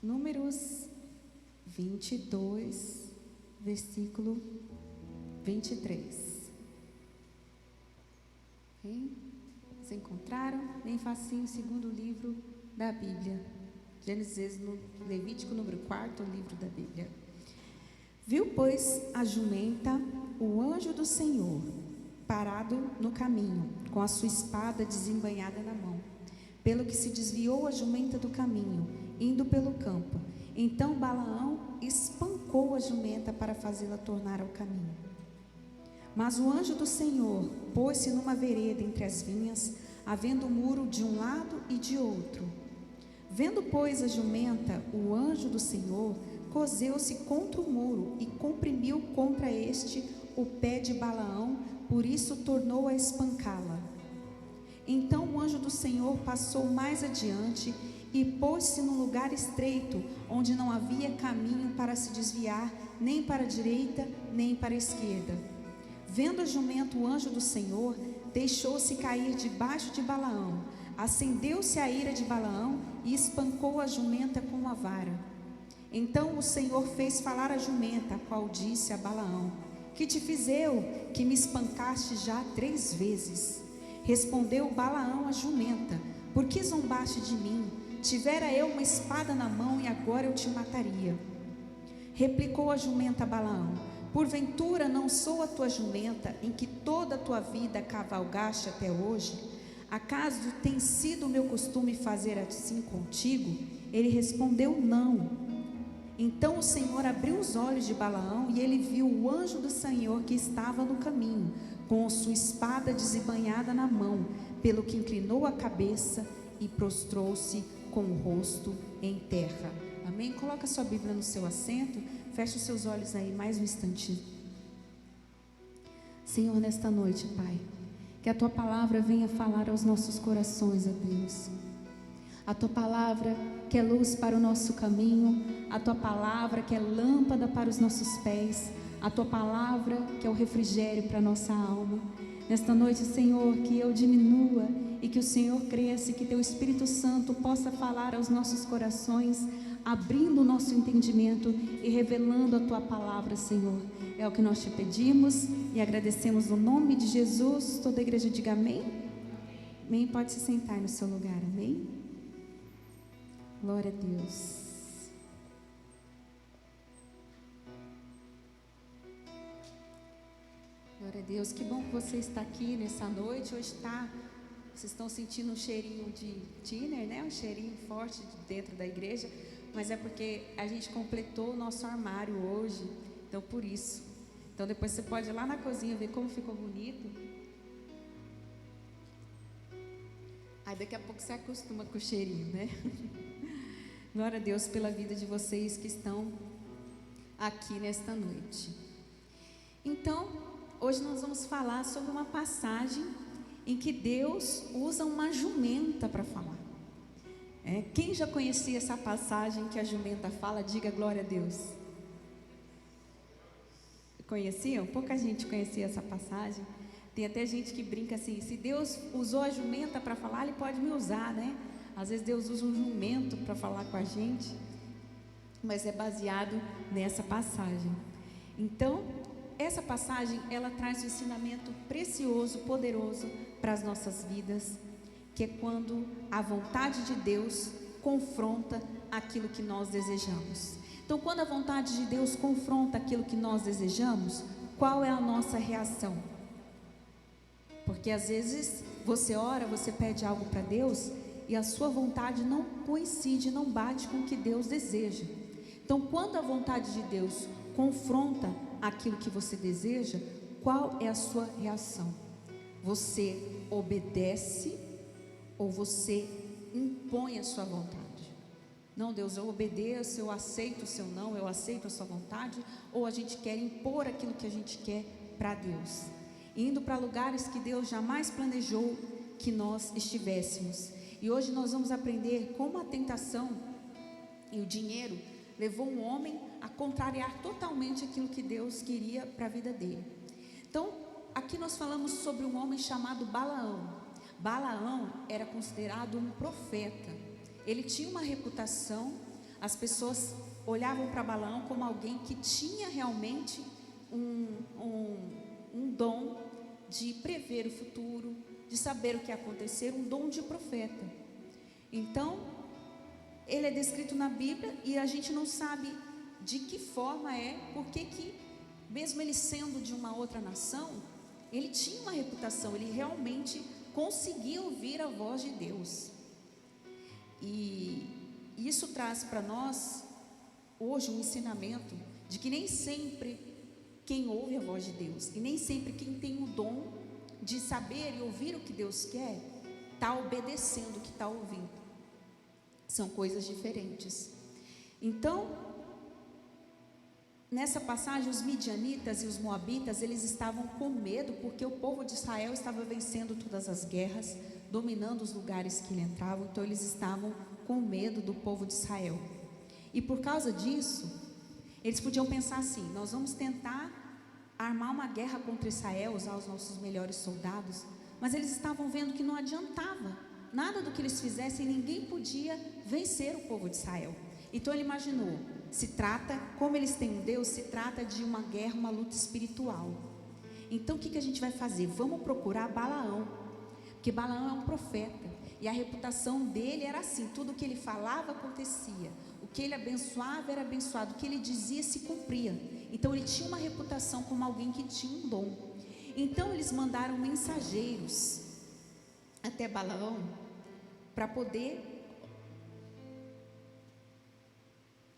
Números 22, versículo 23. Ok? Vocês encontraram? Bem facinho, segundo livro da Bíblia. Gênesis, Levítico, número 4, livro da Bíblia. Viu, pois, a jumenta, o anjo do Senhor, parado no caminho, com a sua espada desembainhada na mão. Pelo que se desviou a jumenta do caminho, indo pelo campo. Então Balaão espancou a jumenta para fazê-la tornar ao caminho. Mas o anjo do Senhor pôs-se numa vereda entre as vinhas, havendo muro de um lado e de outro. Vendo, pois, a jumenta, o anjo do Senhor coseu-se contra o muro e comprimiu contra este o pé de Balaão, por isso tornou a espancá-la. Então o anjo do Senhor passou mais adiante e pôs-se num lugar estreito, onde não havia caminho para se desviar, nem para a direita, nem para a esquerda. Vendo a jumenta o anjo do Senhor, deixou-se cair debaixo de Balaão. Acendeu-se a ira de Balaão e espancou a jumenta com uma vara. Então o Senhor fez falar a jumenta, a qual disse a Balaão: Que te fiz eu, que me espancaste já 3 vezes? Respondeu Balaão à jumenta: Por que zombaste de mim? Tivera eu uma espada na mão e agora eu te mataria. Replicou a jumenta a Balaão: Porventura não sou a tua jumenta, em que toda a tua vida cavalgaste até hoje? Acaso tem sido o meu costume fazer assim contigo? Ele respondeu: Não. Então o Senhor abriu os olhos de Balaão e ele viu o anjo do Senhor que estava no caminho, com a sua espada desembainhada na mão, pelo que inclinou a cabeça e prostrou-se com o rosto em terra. Amém? Coloca sua Bíblia no seu assento, feche os seus olhos aí mais um instantinho. Senhor, nesta noite, Pai, que a Tua palavra venha falar aos nossos corações, ó Deus. A Tua palavra que é luz para o nosso caminho, a Tua palavra que é lâmpada para os nossos pés, a Tua palavra que é o refrigério para a nossa alma. Nesta noite, Senhor, que eu diminua e que o Senhor cresça e que Teu Espírito Santo possa falar aos nossos corações, abrindo o nosso entendimento e revelando a Tua palavra, Senhor. É o que nós Te pedimos e agradecemos no nome de Jesus. Toda a igreja diga amém. Amém. Pode se sentar no seu lugar, amém. Glória a Deus. Glória a Deus, que bom que você está aqui nessa noite. Hoje vocês estão sentindo um cheirinho de thinner, né? Um cheirinho forte dentro da igreja, mas é porque a gente completou o nosso armário hoje, então por isso. Então depois você pode ir lá na cozinha ver como ficou bonito. Aí daqui a pouco você acostuma com o cheirinho, né? Glória a Deus pela vida de vocês que estão aqui nesta noite. Então, hoje nós vamos falar sobre uma passagem em que Deus usa uma jumenta para falar. Quem já conhecia essa passagem que a jumenta fala, diga glória a Deus. Conheciam? Pouca gente conhecia essa passagem. Tem até gente que brinca assim: se Deus usou a jumenta para falar, Ele pode me usar, né? Às vezes Deus usa um jumento para falar com a gente, mas é baseado nessa passagem. Então, essa passagem, ela traz um ensinamento precioso, poderoso para as nossas vidas, que é quando a vontade de Deus confronta aquilo que nós desejamos. Então, quando a vontade de Deus confronta aquilo que nós desejamos, qual é a nossa reação? Porque às vezes você ora, você pede algo para Deus e a sua vontade não coincide, não bate com o que Deus deseja. Então, quando a vontade de Deus confronta aquilo que você deseja, qual é a sua reação? Você obedece ou você impõe a sua vontade? Não, Deus, eu obedeço, eu aceito o seu não, eu aceito a sua vontade, ou a gente quer impor aquilo que a gente quer para Deus, indo para lugares que Deus jamais planejou que nós estivéssemos. E hoje nós vamos aprender como a tentação e o dinheiro levou um homem a contrariar totalmente aquilo que Deus queria para a vida dele. Então, aqui nós falamos sobre um homem chamado Balaão. Balaão era considerado um profeta. Ele tinha uma reputação, as pessoas olhavam para Balaão como alguém que tinha realmente um dom de prever o futuro, de saber o que ia acontecer, um dom de profeta. Então, ele é descrito na Bíblia e a gente não sabe de que forma porque que, mesmo ele sendo de uma outra nação, ele tinha uma reputação, ele realmente conseguia ouvir a voz de Deus. E isso traz para nós, hoje, um ensinamento de que nem sempre quem ouve a voz de Deus, e nem sempre quem tem o dom de saber e ouvir o que Deus quer, está obedecendo o que está ouvindo. São coisas diferentes. Então, nessa passagem, os midianitas e os moabitas, eles estavam com medo, porque o povo de Israel estava vencendo todas as guerras, dominando os lugares que ele entrava. Então eles estavam com medo do povo de Israel. E por causa disso, eles podiam pensar assim: nós vamos tentar armar uma guerra contra Israel, usar os nossos melhores soldados. Mas eles estavam vendo que não adiantava, nada do que eles fizessem, ninguém podia vencer o povo de Israel. Então ele imaginou, como eles têm um Deus, se trata de uma guerra, uma luta espiritual. Então o que a gente vai fazer? Vamos procurar Balaão, porque Balaão é um profeta, e a reputação dele era assim: tudo que ele falava acontecia, o que ele abençoava era abençoado, o que ele dizia se cumpria. Então ele tinha uma reputação como alguém que tinha um dom. Então eles mandaram mensageiros até Balaão para poder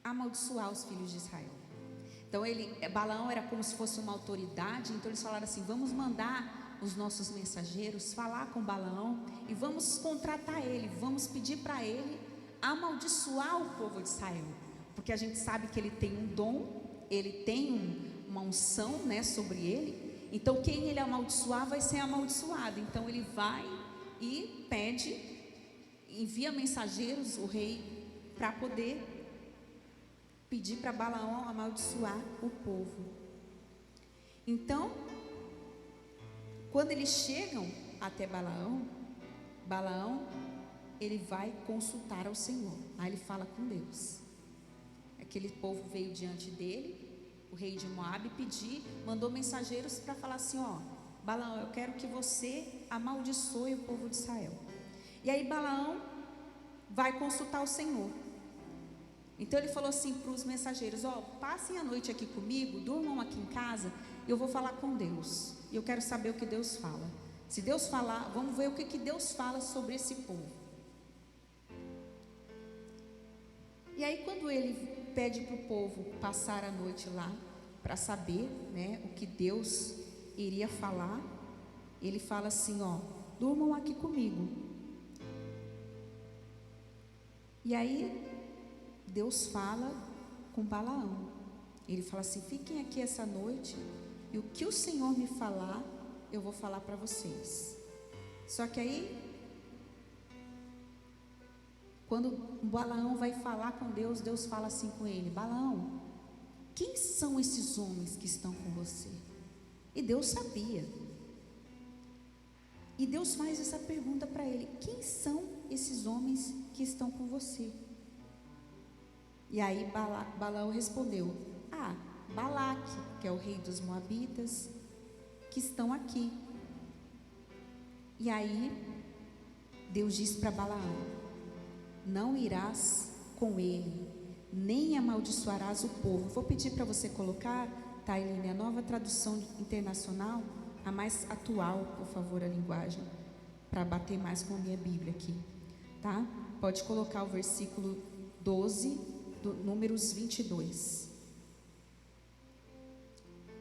amaldiçoar os filhos de Israel. Então Balaão era como se fosse uma autoridade. Então eles falaram assim: vamos mandar os nossos mensageiros falar com Balaão e vamos contratar ele, vamos pedir para ele amaldiçoar o povo de Israel, porque a gente sabe que ele tem um dom, ele tem uma unção, sobre ele. Então quem ele amaldiçoar vai ser amaldiçoado. Então ele vai e envia mensageiros, o rei, para poder pedir para Balaão amaldiçoar o povo. Então, quando eles chegam até Balaão, ele vai consultar ao Senhor. Aí ele fala com Deus. Aquele povo veio diante dele, o rei de Moabe, mandou mensageiros para falar assim: Balaão, eu quero que você amaldiçoe o povo de Israel. E aí Balaão vai consultar o Senhor. Então ele falou assim para os mensageiros: passem a noite aqui comigo, durmam aqui em casa, eu vou falar com Deus, e eu quero saber o que Deus fala. Se Deus falar, vamos ver o que Deus fala sobre esse povo. E aí quando ele pede para o povo passar a noite lá, para saber, o que Deus iria falar, ele fala assim: durmam aqui comigo. E aí Deus fala com Balaão. Ele fala assim: fiquem aqui essa noite, e o que o Senhor me falar, eu vou falar para vocês. Só que aí, quando Balaão vai falar com Deus, Deus fala assim com ele: Balaão, quem são esses homens que estão com você? E Deus sabia. E Deus faz essa pergunta para ele: quem são esses homens que estão com você? E aí Balaão respondeu: Balaque, que é o rei dos Moabitas, que estão aqui. E aí Deus diz para Balaão: não irás com ele, nem amaldiçoarás o povo. Vou pedir para você colocar, Tailine, a nova tradução internacional, a mais atual, por favor, a linguagem, para bater mais com a minha Bíblia aqui, tá? Pode colocar o versículo 12, Números 22.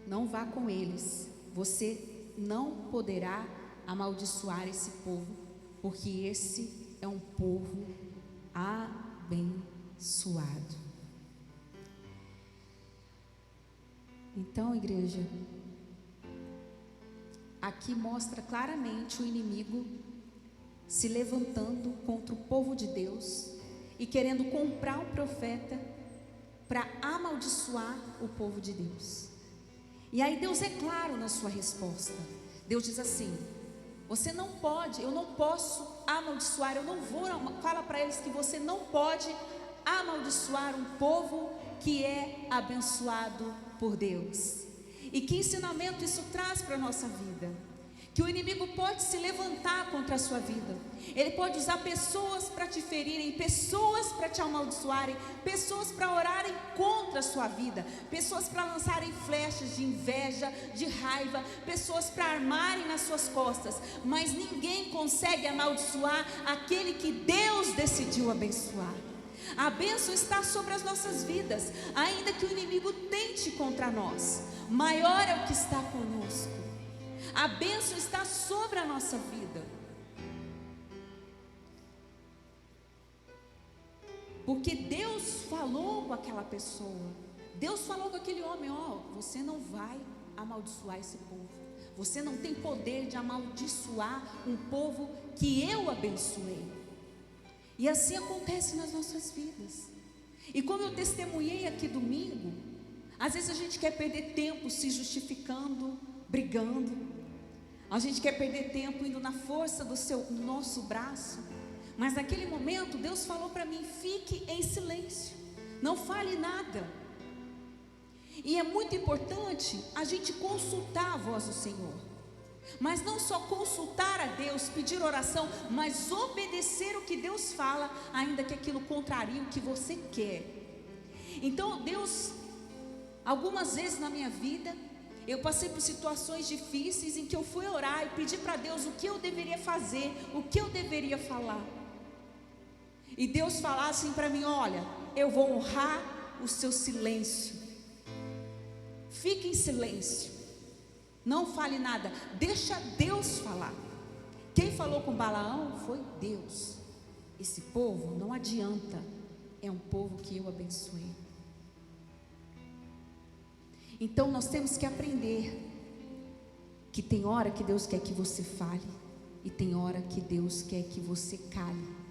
Não vá com eles, você não poderá amaldiçoar esse povo, porque esse é um povo abençoado. Então, igreja, aqui mostra claramente o inimigo se levantando contra o povo de Deus e querendo comprar um profeta para amaldiçoar o povo de Deus. E aí Deus é claro na sua resposta. Deus diz assim: você não pode, eu não posso amaldiçoar, eu não vou, fala para eles que você não pode amaldiçoar um povo que é abençoado por Deus. E que ensinamento isso traz para a nossa vida? Que o inimigo pode se levantar contra a sua vida. Ele pode usar pessoas para te ferirem, pessoas para te amaldiçoarem, pessoas para orarem contra a sua vida, pessoas para lançarem flechas de inveja, de raiva, pessoas para armarem nas suas costas. Mas ninguém consegue amaldiçoar aquele que Deus decidiu abençoar. A bênção está sobre as nossas vidas, ainda que o inimigo tente contra nós. Maior é o que está conosco. A bênção está sobre a nossa vida. Porque Deus falou com aquela pessoa. Deus falou com aquele homem: ó, você não vai amaldiçoar esse povo. Você não tem poder de amaldiçoar um povo que eu abençoei. E assim acontece nas nossas vidas. E como eu testemunhei aqui domingo, às vezes a gente quer perder tempo se justificando, brigando. A gente quer perder tempo indo na força do nosso braço. Mas naquele momento Deus falou para mim: fique em silêncio, não fale nada. E é muito importante a gente consultar a voz do Senhor. Mas não só consultar a Deus, pedir oração, mas obedecer o que Deus fala, ainda que aquilo contrarie o que você quer. Então Deus, algumas vezes na minha vida, eu passei por situações difíceis em que eu fui orar e pedi para Deus o que eu deveria fazer, o que eu deveria falar. E Deus falava assim para mim: olha, eu vou honrar o seu silêncio. Fique em silêncio, não fale nada, deixa Deus falar. Quem falou com Balaão foi Deus. Esse povo não adianta, é um povo que eu abençoei. Então nós temos que aprender que tem hora que Deus quer que você fale e tem hora que Deus quer que você cale.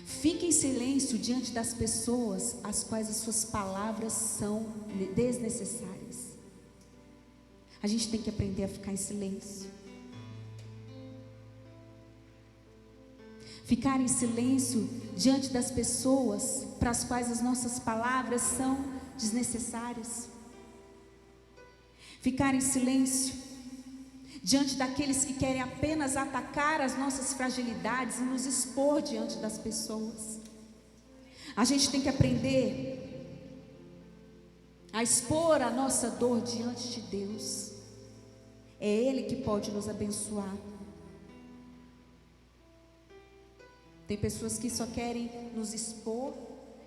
Fique em silêncio diante das pessoas às quais as suas palavras são desnecessárias. A gente tem que aprender a ficar em silêncio. Ficar em silêncio diante das pessoas para as quais as nossas palavras são desnecessárias. Ficar em silêncio diante daqueles que querem apenas atacar as nossas fragilidades e nos expor diante das pessoas. A gente tem que aprender a expor a nossa dor diante de Deus. É Ele que pode nos abençoar. Tem pessoas que só querem nos expor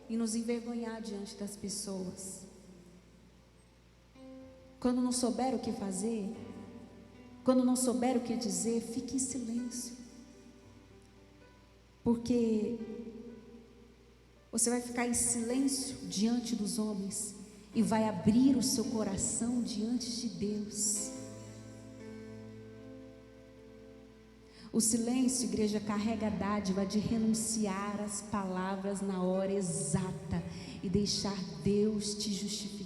e nos envergonhar diante das pessoas. Quando não souber o que fazer, quando não souber o que dizer, fique em silêncio. Porque você vai ficar em silêncio diante dos homens e vai abrir o seu coração diante de Deus. O silêncio, igreja, carrega a dádiva de renunciar às palavras na hora exata e deixar Deus te justificar.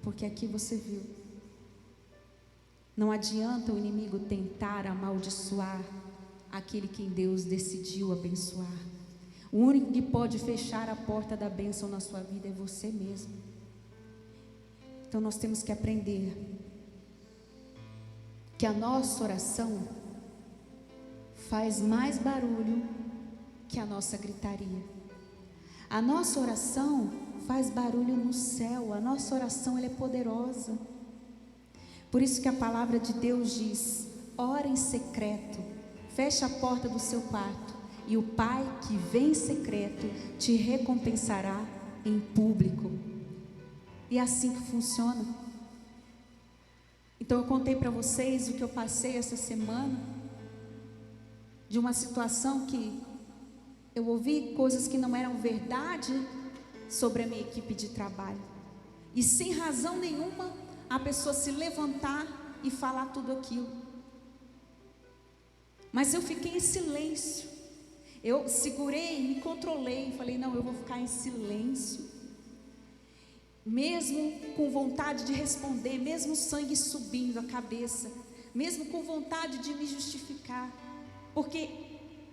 Porque aqui você viu, não adianta o inimigo tentar amaldiçoar aquele que Deus decidiu abençoar. O único que pode fechar a porta da bênção na sua vida é você mesmo. Então nós temos que aprender que a nossa oração faz mais barulho que a nossa gritaria. A nossa oração faz barulho no céu. A nossa oração, ela é poderosa. Por isso que a palavra de Deus diz: ora em secreto, feche a porta do seu quarto, e o Pai que vem em secreto te recompensará em público. E é assim que funciona. Então eu contei para vocês o que eu passei essa semana, de uma situação que eu ouvi coisas que não eram verdade sobre a minha equipe de trabalho, e sem razão nenhuma a pessoa se levantar e falar tudo aquilo. Mas eu fiquei em silêncio. Eu segurei, me controlei, falei: não, eu vou ficar em silêncio. mesmo com vontade de responder, mesmo o sangue subindo a cabeça, mesmo com vontade de me justificar, porque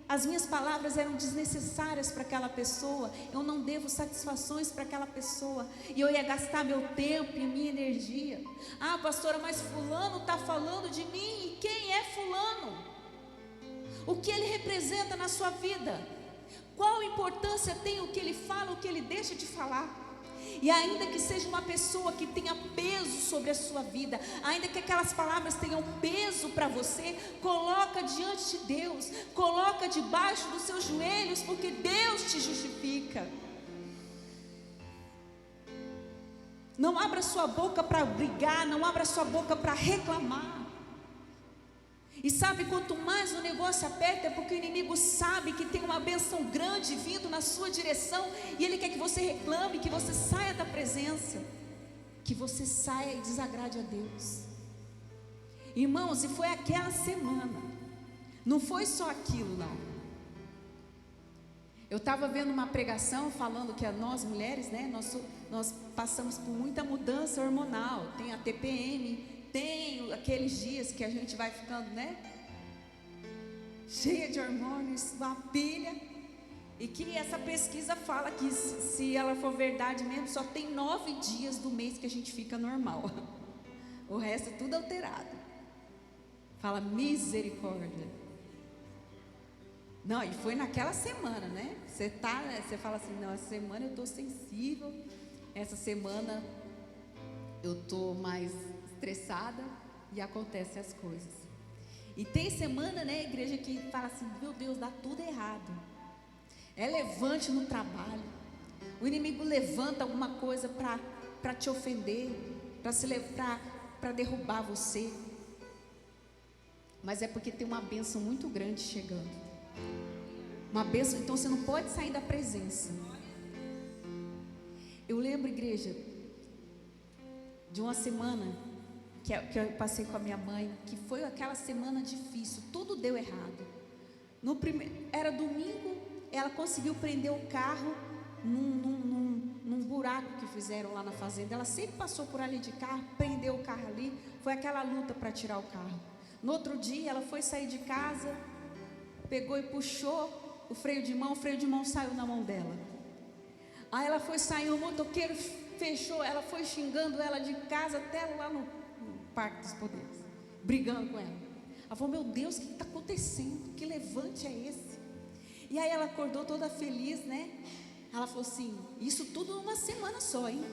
as minhas palavras eram desnecessárias para aquela pessoa, eu não devo satisfações para aquela pessoa, e eu ia gastar meu tempo e minha energia. Ah, pastora, mas fulano está falando de mim, e quem é fulano? O que ele representa na sua vida? Qual importância tem o que ele fala, o que ele deixa de falar? E ainda que seja uma pessoa que tenha peso sobre a sua vida, ainda que aquelas palavras tenham peso para você, coloca diante de Deus, coloca debaixo dos seus joelhos, porque Deus te justifica. Não abra sua boca para brigar, não abra sua boca para reclamar. E sabe, quanto mais o negócio aperta, é porque o inimigo sabe que tem uma bênção grande vindo na sua direção, e ele quer que você reclame, que você saia da presença, que você saia e desagrade a Deus. Irmãos, e foi aquela semana, não foi só aquilo não. Eu estava vendo uma pregação falando que nós mulheres, né, nós passamos por muita mudança hormonal, tem a TPM, tem aqueles dias que a gente vai ficando, né, cheia de hormônios, uma pilha, e que essa pesquisa fala que, se ela for verdade mesmo, só tem 9 dias do mês que a gente fica normal, o resto é tudo alterado. Fala misericórdia. Não, e foi naquela semana, né? Você fala assim, não, essa semana eu estou sensível, essa semana eu estou mais estressada, e acontecem as coisas. E tem semana, né, igreja, que fala assim, meu Deus, dá tudo errado. É levante no trabalho, o inimigo levanta alguma coisa para te ofender, para derrubar você. Mas é porque tem uma bênção muito grande chegando. Uma bênção, então você não pode sair da presença. Eu lembro, igreja, de uma semana que eu passei com a minha mãe, que foi aquela semana difícil, tudo deu errado. Era domingo, ela conseguiu prender o carro num buraco que fizeram lá na fazenda. Ela sempre passou por ali de carro, prendeu o carro ali, foi aquela luta para tirar o carro. No outro dia, ela foi sair de casa, pegou e puxou o freio de mão saiu na mão dela. Aí ela foi sair, o motoqueiro fechou, ela foi xingando ela de casa até lá no Parque dos Poderes, brigando com ela. Ela falou, meu Deus, o que está acontecendo? Que levante é esse? E aí ela acordou toda feliz, né? Ela falou assim, isso tudo numa semana só, hein?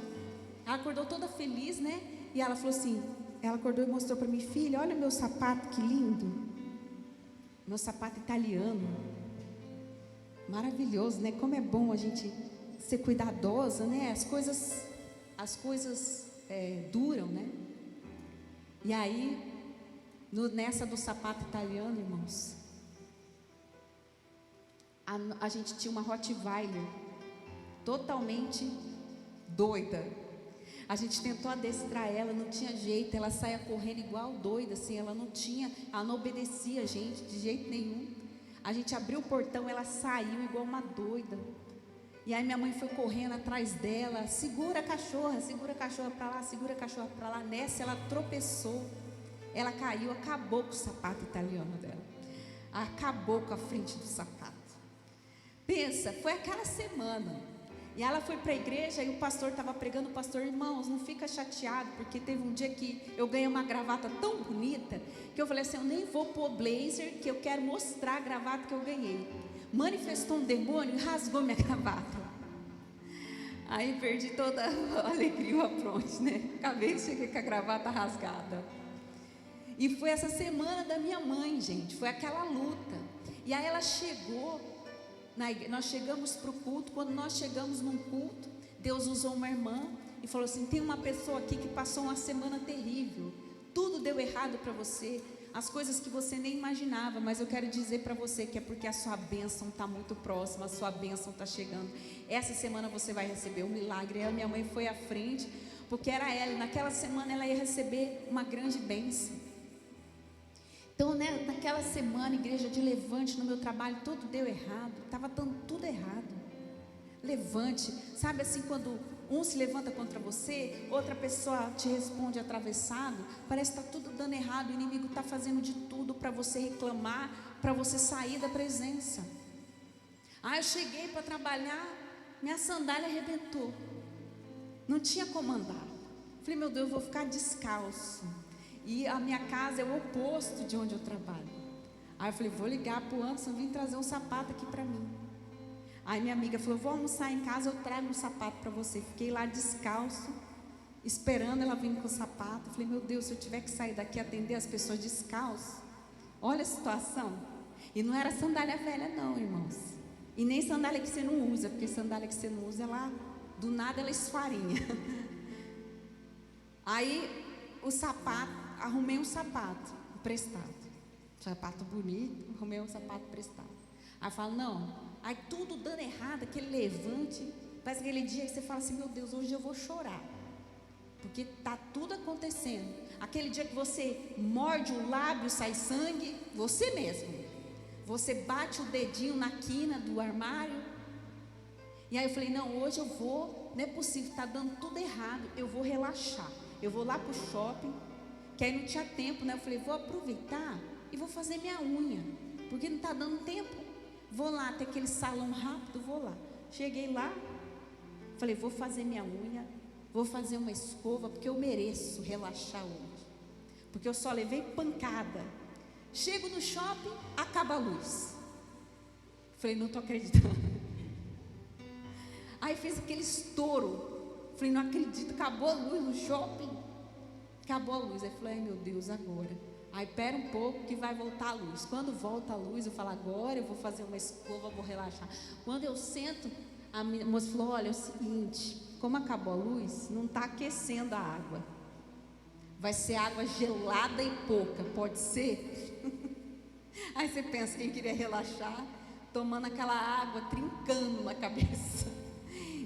Ela acordou toda feliz, né? E ela falou assim, ela acordou e mostrou para mim, filha, olha o meu sapato, que lindo. Meu sapato italiano. Maravilhoso, né? Como é bom a gente ser cuidadosa, né? As coisas duram, né? E aí, nessa do sapato italiano, irmãos, a gente tinha uma Rottweiler totalmente doida. A gente tentou adestrar ela, não tinha jeito, ela saía correndo igual doida, assim, ela não obedecia a gente de jeito nenhum. A gente abriu o portão, ela saiu igual uma doida. E aí minha mãe foi correndo atrás dela, segura a cachorra para lá, segura a cachorra para lá. Nessa ela tropeçou, ela caiu, acabou com o sapato italiano dela, acabou com a frente do sapato. Pensa, foi aquela semana. E ela foi para a igreja e o pastor estava pregando. O pastor, irmãos, não fica chateado, porque teve um dia que eu ganhei uma gravata tão bonita, que eu falei assim, eu nem vou pôr blazer, que eu quero mostrar a gravata que eu ganhei. Manifestou um demônio e rasgou minha gravata. Aí perdi toda a alegria, o apronte, né? Acabei de chegar com a gravata rasgada. E foi essa semana da minha mãe, gente, foi aquela luta. E aí ela chegou, nós chegamos para o culto. Quando nós chegamos num culto, Deus usou uma irmã e falou assim, tem uma pessoa aqui que passou uma semana terrível, tudo deu errado para você, as coisas que você nem imaginava, mas eu quero dizer para você que é porque a sua bênção está muito próxima, a sua bênção está chegando. Essa semana você vai receber um milagre. E a minha mãe foi à frente, porque era ela, e naquela semana ela ia receber uma grande bênção. Então, né, naquela semana, igreja de Levante, no meu trabalho, tudo deu errado, estava dando tudo errado. Levante. Sabe assim, quando um se levanta contra você, outra pessoa te responde atravessado, parece que está tudo dando errado, o inimigo está fazendo de tudo para você reclamar, para você sair da presença. Eu cheguei para trabalhar, minha sandália arrebentou, não tinha como andar. Falei, meu Deus, eu vou ficar descalço, e a minha casa é o oposto de onde eu trabalho. Aí eu falei, vou ligar para o Anderson vir trazer um sapato aqui para mim. Aí minha amiga falou, vou almoçar em casa, eu trago um sapato para você. Fiquei lá descalço, esperando ela vir com o sapato. Falei, meu Deus, se eu tiver que sair daqui e atender as pessoas descalço, olha a situação. E não era sandália velha não, irmãos, e nem sandália que você não usa, porque sandália que você não usa, ela, do nada ela esfarinha. Aí o sapato, arrumei um sapato emprestado, sapato bonito, arrumei um sapato emprestado. Aí eu falo, não. Aí tudo dando errado, aquele levante, parece aquele dia que você fala assim, meu Deus, hoje eu vou chorar, porque está tudo acontecendo. Aquele dia que você morde o lábio, sai sangue, você mesmo, você bate o dedinho na quina do armário. E aí eu falei, não, hoje eu vou, não é possível, está dando tudo errado, eu vou relaxar, eu vou lá para o shopping, que aí não tinha tempo, né? Eu falei, vou aproveitar e vou fazer minha unha, porque não está dando tempo. Vou lá, tem aquele salão rápido, vou lá. Cheguei lá, falei, vou fazer minha unha, vou fazer uma escova, porque eu mereço relaxar hoje, porque eu só levei pancada. Chego no shopping, acaba a luz. Falei, não estou acreditando. Aí fez aquele estouro. Falei, não acredito, acabou a luz no shopping. Acabou a luz. Aí falei, ai meu Deus, agora. Aí pera um pouco que vai voltar a luz. Quando volta a luz, eu falo, agora eu vou fazer uma escova, vou relaxar. Quando eu sento, a moça falou, olha, é o seguinte, como acabou a luz, não está aquecendo a água, vai ser água gelada e pouca, pode ser? Aí você pensa, quem queria relaxar, tomando aquela água, trincando na cabeça,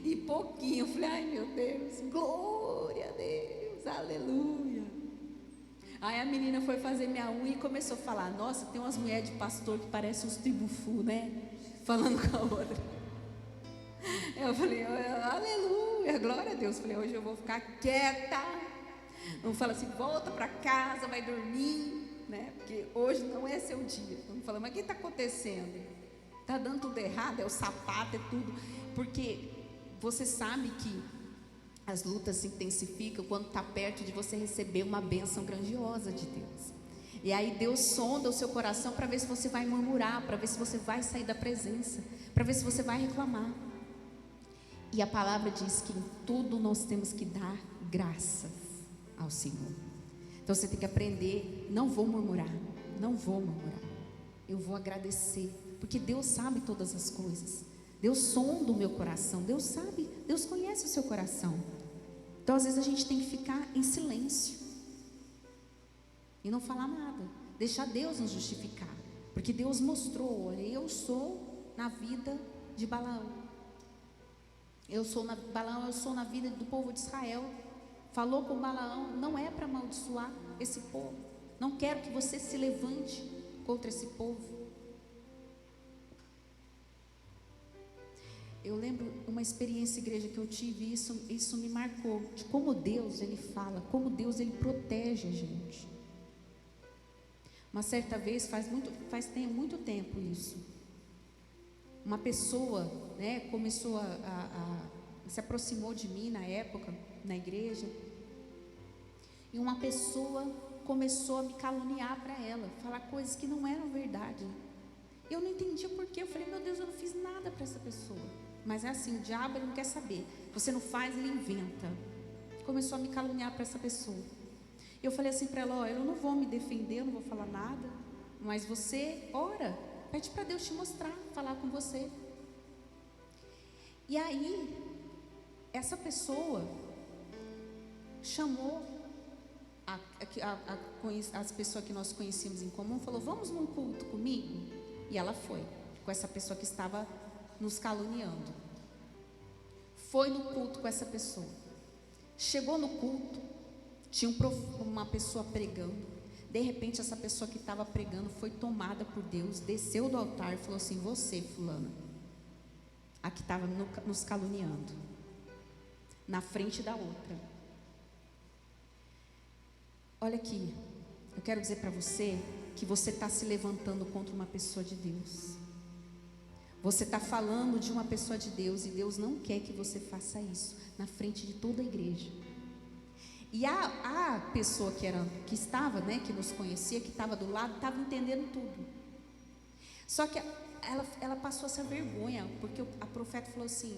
e pouquinho. Eu falei, ai meu Deus, glória a Deus, aleluia. Aí a menina foi fazer minha unha e começou a falar, nossa, tem umas mulheres de pastor que parecem uns tribufu, né? Falando com a outra. Eu falei, aleluia, glória a Deus. Falei, hoje eu vou ficar quieta. Não fala assim, volta para casa, vai dormir, né? Porque hoje não é seu dia. Vamos falar, mas o que está acontecendo? Está dando tudo errado, é o sapato, é tudo. Porque você sabe que as lutas se intensificam quando está perto de você receber uma bênção grandiosa de Deus. E aí Deus sonda o seu coração para ver se você vai murmurar, para ver se você vai sair da presença, para ver se você vai reclamar. E a palavra diz que em tudo nós temos que dar graças ao Senhor. Então você tem que aprender, não vou murmurar, eu vou agradecer, porque Deus sabe todas as coisas. Deus sonda o meu coração, Deus sabe, Deus conhece o seu coração. Então às vezes a gente tem que ficar em silêncio e não falar nada, deixar Deus nos justificar, porque Deus mostrou, olha, eu sou na vida de Balaão, eu sou na vida do povo de Israel. Falou com Balaão, não é para amaldiçoar esse povo, não quero que você se levante contra esse povo. Eu lembro uma experiência igreja que eu tive, isso me marcou, de como Deus ele fala, como Deus ele protege a gente. Uma certa vez, tem muito tempo isso, uma pessoa, né, começou se aproximou de mim na época, na igreja, e uma pessoa começou a me caluniar para ela, falar coisas que não eram verdade. Eu não entendia porquê, eu falei, meu Deus, eu não fiz nada para essa pessoa. Mas é assim, o diabo ele não quer saber, você não faz, ele inventa. Começou a me caluniar para essa pessoa. Eu falei assim para ela, eu não vou me defender, eu não vou falar nada, mas você ora, pede para Deus te mostrar, falar com você. E aí essa pessoa chamou as pessoas que nós conhecíamos em comum, falou, vamos num culto comigo? E ela foi, com essa pessoa que estava nos caluniando. Foi no culto com essa pessoa. Chegou no culto, tinha uma pessoa pregando. De repente essa pessoa que estava pregando foi tomada por Deus, desceu do altar e falou assim, você fulana, a que estava nos caluniando, na frente da outra. Olha aqui, eu quero dizer para você que você está se levantando contra uma pessoa de Deus. Você está falando de uma pessoa de Deus, e Deus não quer que você faça isso na frente de toda a igreja. E a pessoa que estava, né, que nos conhecia, que estava do lado, estava entendendo tudo. Só que ela passou essa vergonha, porque a profeta falou assim: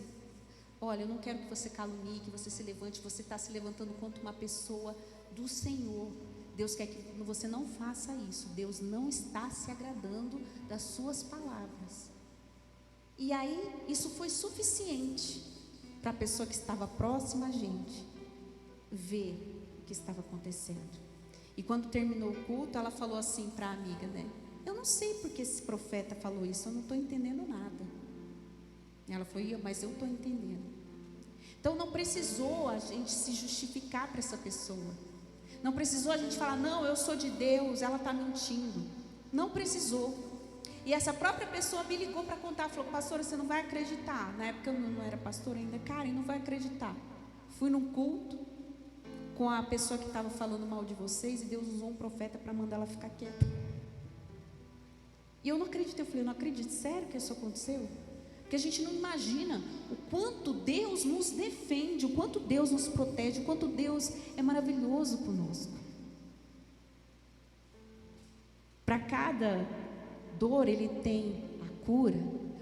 olha, eu não quero que você calunie, que você se levante, você está se levantando contra uma pessoa do Senhor. Deus quer que você não faça isso. Deus não está se agradando das suas palavras. E aí, isso foi suficiente para a pessoa que estava próxima a gente ver o que estava acontecendo. E quando terminou o culto, ela falou assim para a amiga, né? Eu não sei porque esse profeta falou isso, eu não estou entendendo nada. Ela falou, mas eu estou entendendo. Então não precisou a gente se justificar para essa pessoa. Não precisou a gente falar, não, eu sou de Deus, ela está mentindo. Não precisou. E essa própria pessoa me ligou para contar, falou, pastora, você não vai acreditar. Na época eu não era pastora ainda. Karen, não vai acreditar. Fui num culto com a pessoa que estava falando mal de vocês, e Deus usou um profeta para mandar ela ficar quieta. E eu não acreditei. Eu falei, não acredito, sério que isso aconteceu? Porque a gente não imagina o quanto Deus nos defende, o quanto Deus nos protege, o quanto Deus é maravilhoso conosco. Para cada dor Ele tem a cura,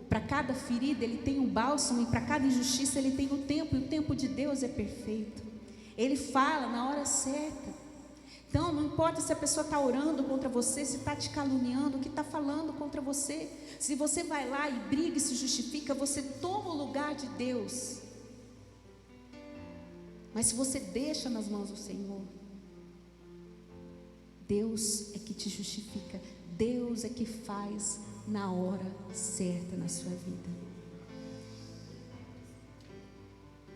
para cada ferida Ele tem um bálsamo, e para cada injustiça Ele tem o tempo, e o tempo de Deus é perfeito. Ele fala na hora certa. Então não importa se a pessoa está orando contra você, se está te caluniando, o que está falando contra você. Se você vai lá e briga e se justifica, você toma o lugar de Deus. Mas se você deixa nas mãos do Senhor, Deus é que te justifica, Deus é que faz na hora certa na sua vida.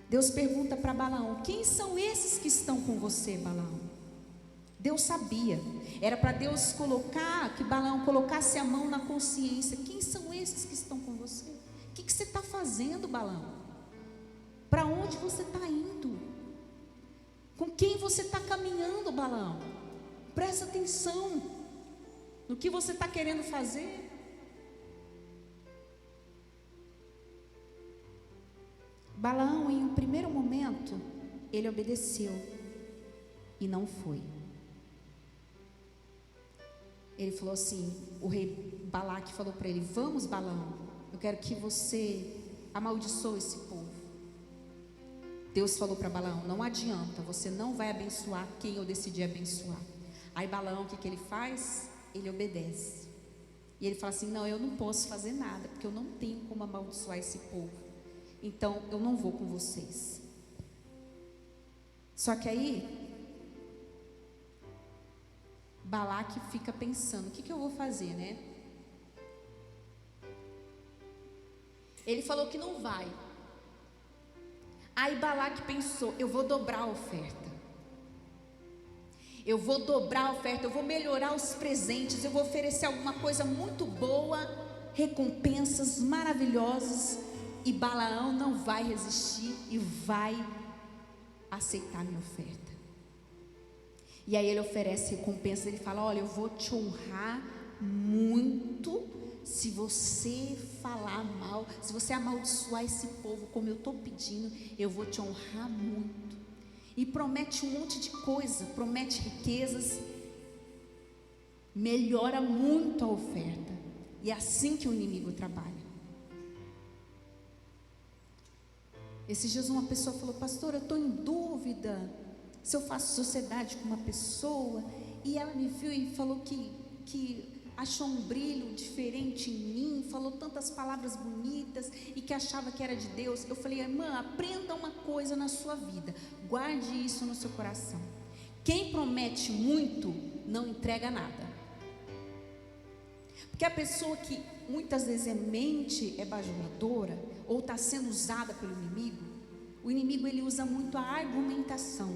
Deus pergunta para Balaão, quem são esses que estão com você, Balaão? Deus sabia, era para Deus que Balaão colocasse a mão na consciência. Quem são esses que estão com você? O que você está fazendo, Balaão? Para onde você está indo? Com quem você está caminhando, Balaão? Presta atenção no que você está querendo fazer. Balaão, em um primeiro momento, ele obedeceu e não foi. Ele falou assim, o rei Balaque falou para ele, vamos, Balaão, eu quero que você amaldiçoe esse povo. Deus falou para Balaão, não adianta, você não vai abençoar quem eu decidi abençoar. Aí Balaão, o que ele faz? Ele obedece. E ele fala assim, não, eu não posso fazer nada, porque eu não tenho como amaldiçoar esse povo. Então, eu não vou com vocês. Só que aí Balaque fica pensando, o que eu vou fazer, né? Ele falou que não vai. Aí Balaque pensou, eu vou dobrar a oferta. Eu vou dobrar a oferta, eu vou melhorar os presentes, eu vou oferecer alguma coisa muito boa, recompensas maravilhosas, e Balaão não vai resistir e vai aceitar a minha oferta. E aí ele oferece recompensa, ele fala, olha, eu vou te honrar muito se você falar mal, se você amaldiçoar esse povo como eu estou pedindo, eu vou te honrar muito. E promete um monte de coisa, promete riquezas, melhora muito a oferta. E é assim que o inimigo trabalha. Esses dias uma pessoa falou, pastor, eu estou em dúvida se eu faço sociedade com uma pessoa, e ela me viu e falou que achou um brilho diferente em mim, falou tantas palavras bonitas e que achava que era de Deus. Eu falei, irmã, aprenda uma coisa na sua vida, guarde isso no seu coração. Quem promete muito não entrega nada. Porque a pessoa que muitas vezes é bajuladora ou está sendo usada pelo inimigo, o inimigo ele usa muito a argumentação.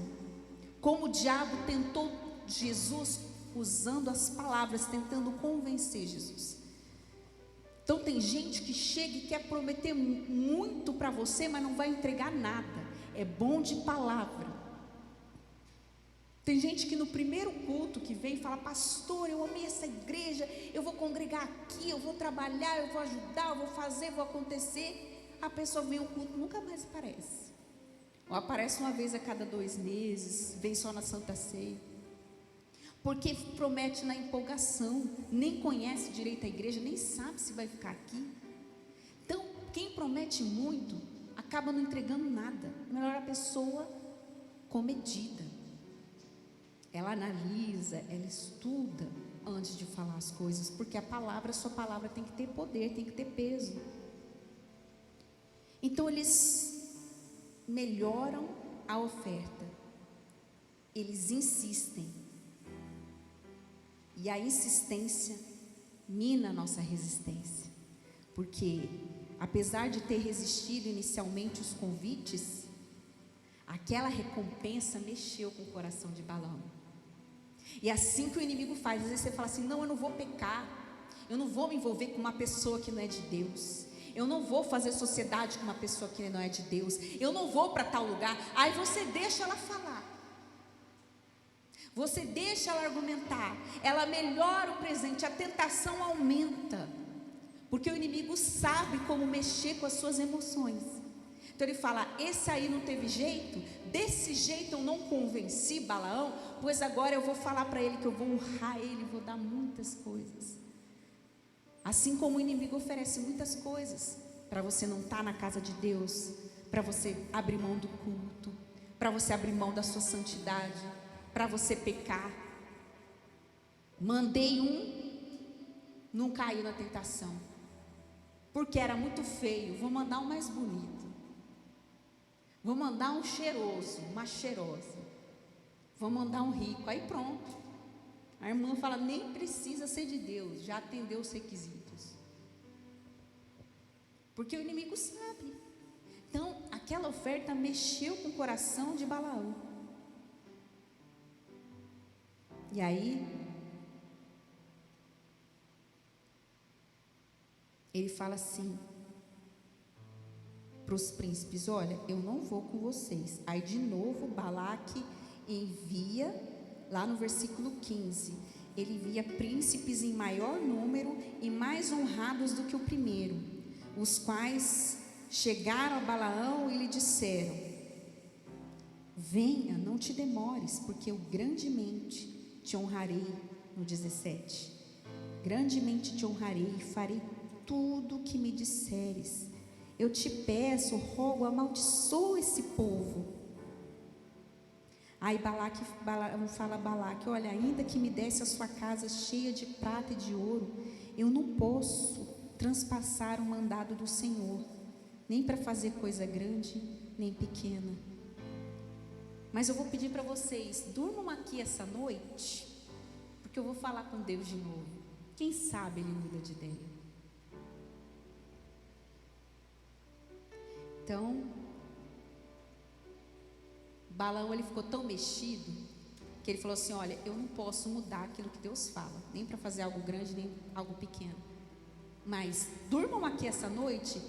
Como o diabo tentou Jesus usando as palavras, tentando convencer Jesus. Então tem gente que chega e quer prometer muito para você, mas não vai entregar nada. É bom de palavra. Tem gente que no primeiro culto que vem fala: pastor, eu amei essa igreja, eu vou congregar aqui, eu vou trabalhar, eu vou ajudar, eu vou fazer, vou acontecer. A pessoa vem ao culto, nunca mais aparece. Ou aparece uma vez a cada 2 meses, vem só na Santa Ceia. Porque promete na empolgação, nem conhece direito a igreja, nem sabe se vai ficar aqui. Então, quem promete muito, acaba não entregando nada. É melhor a pessoa comedida. Ela analisa, ela estuda antes de falar as coisas, porque a sua palavra tem que ter poder, tem que ter peso. Então eles melhoram a oferta, eles insistem, e a insistência mina a nossa resistência, porque apesar de ter resistido inicialmente os convites, aquela recompensa mexeu com o coração de Balaão. E assim que o inimigo faz, às vezes você fala assim: não, eu não vou pecar, eu não vou me envolver com uma pessoa que não é de Deus, eu não vou fazer sociedade com uma pessoa que não é de Deus, eu não vou para tal lugar. Aí você deixa ela falar, você deixa ela argumentar, ela melhora o presente, a tentação aumenta, porque o inimigo sabe como mexer com as suas emoções. Então ele fala: esse aí não teve jeito, desse jeito eu não convenci Balaão, pois agora eu vou falar para ele que eu vou honrar ele, vou dar muitas coisas. Assim como o inimigo oferece muitas coisas para você não estar na casa de Deus, para você abrir mão do culto, para você abrir mão da sua santidade, para você pecar. Mandei não caiu na tentação, porque era muito feio, vou mandar um mais bonito, vou mandar um cheiroso, uma cheirosa, vou mandar um rico. Aí pronto, a irmã fala: nem precisa ser de Deus, já atendeu os requisitos, porque o inimigo sabe. Então aquela oferta mexeu com o coração de Balaão. E aí ele fala assim para os príncipes: olha, eu não vou com vocês. Aí de novo Balaque envia, lá no versículo 15, ele envia príncipes em maior número e mais honrados do que o primeiro, os quais chegaram a Balaão e lhe disseram: venha, não te demores, porque eu grandemente te honrarei. No 17, grandemente te honrarei e farei tudo o que me disseres. Eu te peço, rogo, amaldiçoa esse povo. Aí Balaão fala a Balaque: olha, ainda que me desse a sua casa cheia de prata e de ouro, eu não posso transpassar o mandado do Senhor, nem para fazer coisa grande, nem pequena. Mas eu vou pedir para vocês, durmam aqui essa noite, porque eu vou falar com Deus de novo. Quem sabe ele muda de ideia. Então, Balaão, ele ficou tão mexido, que ele falou assim: olha, eu não posso mudar aquilo que Deus fala, nem para fazer algo grande, nem algo pequeno, mas durmam aqui essa noite,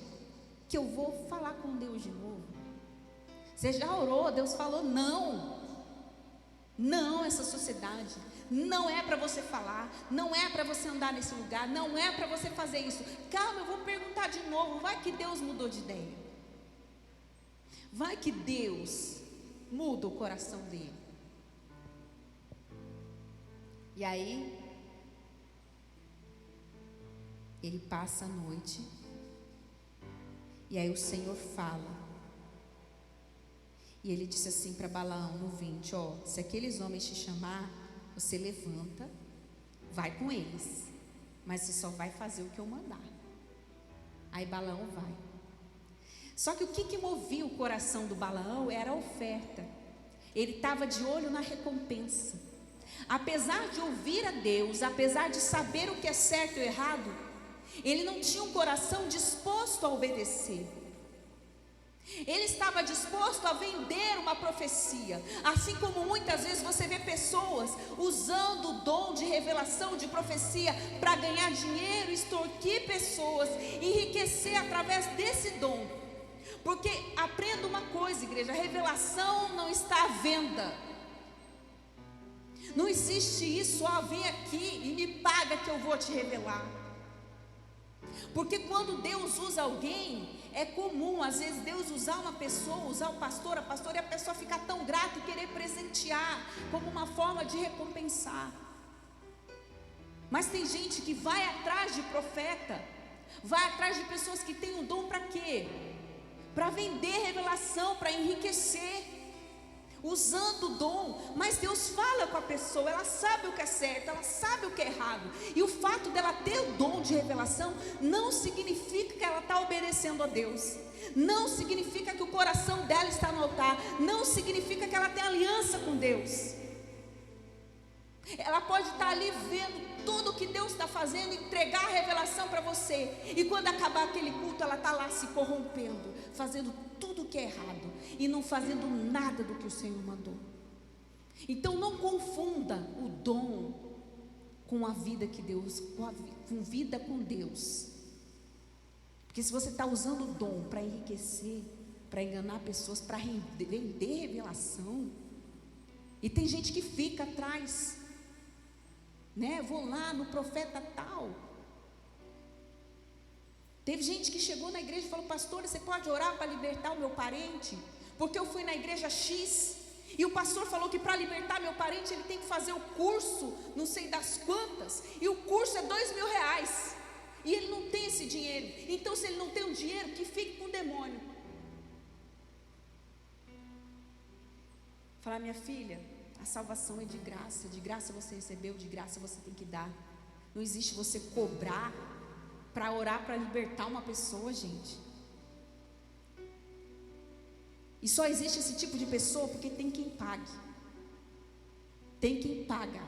que eu vou falar com Deus de novo. Você já orou? Deus falou: não, essa sociedade não é para você falar, não é para você andar nesse lugar, não é para você fazer isso. Calma, eu vou perguntar de novo, vai que Deus mudou de ideia, vai que Deus muda o coração dele. E aí ele passa a noite, e aí o Senhor fala, e ele disse assim para Balaão no 20: ó, se aqueles homens te chamar, você levanta, vai com eles, mas você só vai fazer o que eu mandar. Aí Balaão vai. Só que o que movia o coração do Balaão era a oferta. Ele estava de olho na recompensa. Apesar de ouvir a Deus, apesar de saber o que é certo e errado, ele não tinha um coração disposto a obedecer. Ele estava disposto a vender uma profecia. Assim como muitas vezes você vê pessoas usando o dom de revelação, de profecia, para ganhar dinheiro, extorquir pessoas, enriquecer através desse dom. Porque aprenda uma coisa, igreja: a revelação não está à venda. Não existe isso, vem aqui e me paga que eu vou te revelar. Porque quando Deus usa alguém, é comum às vezes Deus usar uma pessoa, usar o pastor, a pastora, e a pessoa ficar tão grata e querer presentear como uma forma de recompensar. Mas tem gente que vai atrás de profeta, vai atrás de pessoas que têm o dom para quê? Para vender revelação, para enriquecer, usando o dom. Mas Deus fala com a pessoa, ela sabe o que é certo, ela sabe o que é errado. E o fato dela ter o dom de revelação não significa que ela está obedecendo a Deus, não significa que o coração dela está no altar, não significa que ela tem aliança com Deus. Ela pode estar ali vendo tudo o que Deus está fazendo, entregar a revelação para você, e quando acabar aquele culto, ela está lá se corrompendo, fazendo tudo o que é errado e não fazendo nada do que o Senhor mandou. Então não confunda o dom com a vida que Deus, com vida com Deus. Porque se você está usando o dom para enriquecer, para enganar pessoas, para vender revelação, e tem gente que fica atrás, né? Vou lá no profeta tal. Teve gente que chegou na igreja e falou: pastor, você pode orar para libertar o meu parente? Porque eu fui na igreja X e o pastor falou que para libertar meu parente ele tem que fazer o curso, não sei das quantas, e o curso é R$2.000, e ele não tem esse dinheiro. Então, se ele não tem o dinheiro, que fique com o demônio. Falar: minha filha, a salvação é de graça você recebeu, de graça você tem que dar. Não existe você cobrar para orar para libertar uma pessoa, gente. E só existe esse tipo de pessoa porque tem quem pague. Tem quem paga.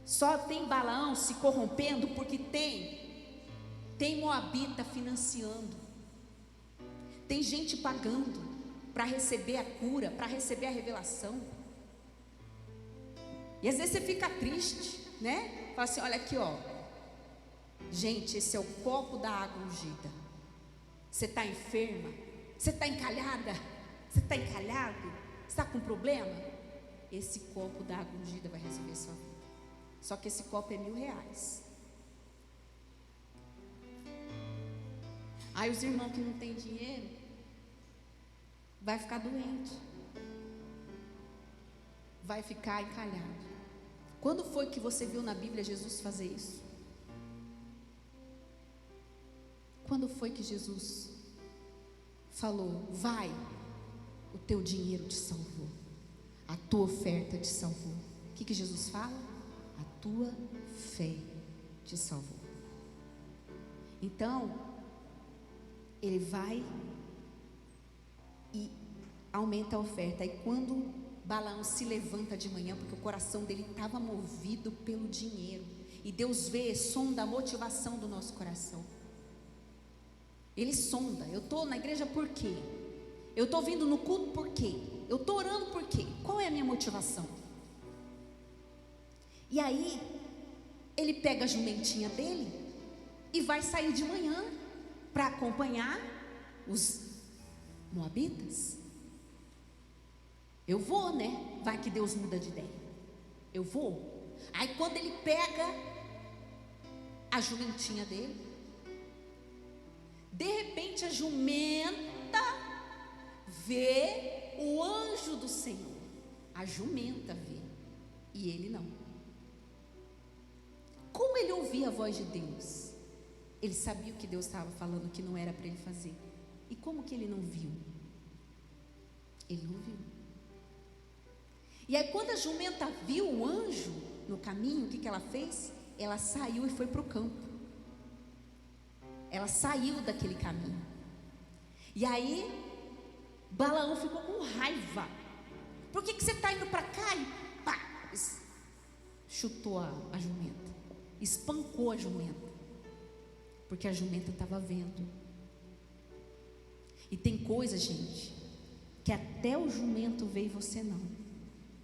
Só tem Balaão se corrompendo porque tem moabita financiando. Tem gente pagando para receber a cura, para receber a revelação. E às vezes você fica triste, né? Fala assim: olha aqui, ó, gente, esse é o copo da água ungida. Você está enferma? Você está encalhada? Você está encalhado? Você está com problema? Esse copo da água ungida vai resolver sua vida. Só que esse copo é R$1.000. Aí os irmãos que não têm dinheiro vai ficar doente, vai ficar encalhado. Quando foi que você viu na Bíblia Jesus fazer isso? Quando foi que Jesus falou: vai, o teu dinheiro te salvou, a tua oferta te salvou? O que Jesus fala? A tua fé te salvou. Então ele vai e aumenta a oferta. E quando Balaão se levanta de manhã, porque o coração dele estava movido pelo dinheiro, e Deus vê, sonda a motivação do nosso coração. Ele sonda: eu estou na igreja por quê? Eu estou vindo no culto por quê? Eu estou orando por quê? Qual é a minha motivação? E aí ele pega a jumentinha dele e vai sair de manhã para acompanhar os moabitas. Eu vou, né? Vai que Deus muda de ideia. Eu vou. Aí quando ele pega a jumentinha dele, de repente a jumenta vê o anjo do Senhor. A jumenta vê e ele não. Como ele ouvia a voz de Deus? Ele sabia o que Deus estava falando, que não era para ele fazer. E como que ele não viu? Ele não viu. E aí quando a jumenta viu o anjo no caminho, o que ela fez? Ela saiu e foi para o campo. Ela saiu daquele caminho. E aí Balaão ficou com raiva. Por que você está indo para cá? E pá, chutou a jumenta, espancou a jumenta, porque a jumenta estava vendo. E tem coisa, gente, que até o jumento vê e você não.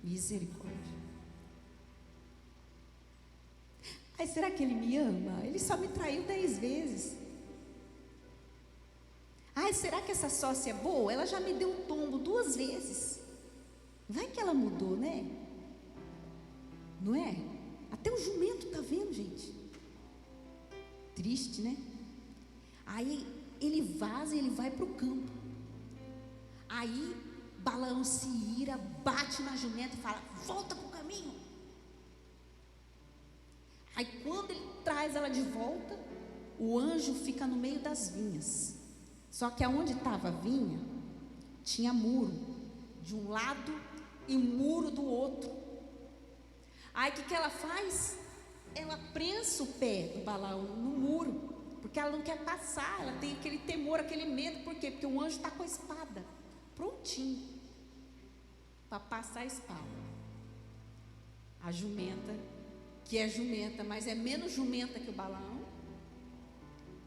Misericórdia. Ai, será que ele me ama? Ele só me traiu 10 vezes. Ai, será que essa sócia é boa? Ela já me deu um tombo 2 vezes. Vai que ela mudou, né? Não é? Até o jumento está vendo, gente. Triste, né? Aí ele vaza e ele vai para o campo. Aí Balaão se ira, bate na jumenta e fala: volta para o caminho. Aí quando ele traz ela de volta, o anjo fica no meio das vinhas. Só que aonde estava a vinha, tinha muro de um lado e um muro do outro. Aí o que ela faz? Ela prensa o pé do Balaão no muro, porque ela não quer passar, ela tem aquele temor, aquele medo. Por quê? Porque o anjo está com a espada prontinho para passar a espada. A jumenta, que é jumenta, mas é menos jumenta que o Balaão,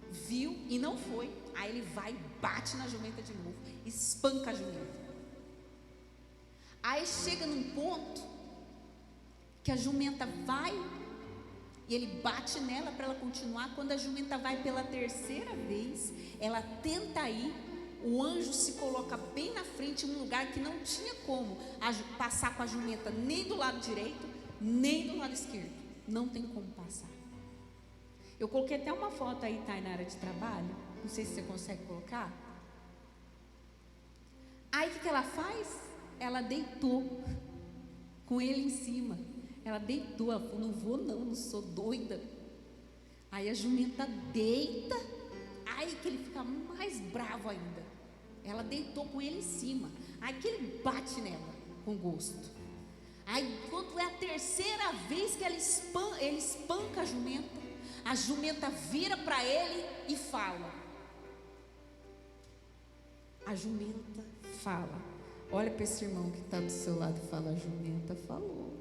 viu e não foi. Aí ele vai e bate na jumenta de novo, espanca a jumenta. Aí chega num ponto que a jumenta vai e ele bate nela para ela continuar. Quando a jumenta vai pela 3ª vez, ela tenta ir, o anjo se coloca bem na frente, em um lugar que não tinha como passar com a jumenta, nem do lado direito, nem do lado esquerdo. Não tem como passar. Eu coloquei até uma foto aí, tá, na área de trabalho. Não sei se você consegue colocar. Aí o que ela faz? Ela deitou com ele em cima. Ela deitou, ela falou: não vou não sou doida. Aí a jumenta deita, aí que ele fica mais bravo ainda. Ela deitou com ele em cima, aí que ele bate nela com gosto. Aí quando é a 3ª vez que ele espanca a jumenta vira para ele e fala. A jumenta fala. Olha para esse irmão que está do seu lado e fala: a jumenta falou.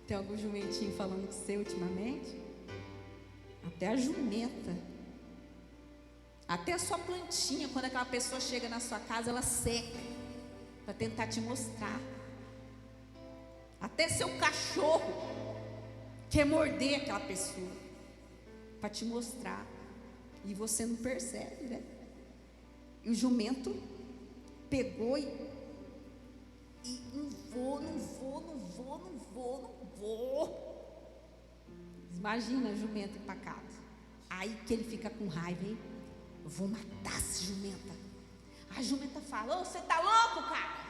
Tem algum jumentinho falando com você ultimamente? Até a jumenta, até a sua plantinha, quando aquela pessoa chega na sua casa, ela seca para tentar te mostrar. Até seu cachorro quer morder aquela pessoa para te mostrar, e você não percebe, né? E o jumento pegou e não vou. Imagina a jumenta empacada. Aí que ele fica com raiva, hein? Eu vou matar essa jumenta. A jumenta fala: ô, você tá louco, cara?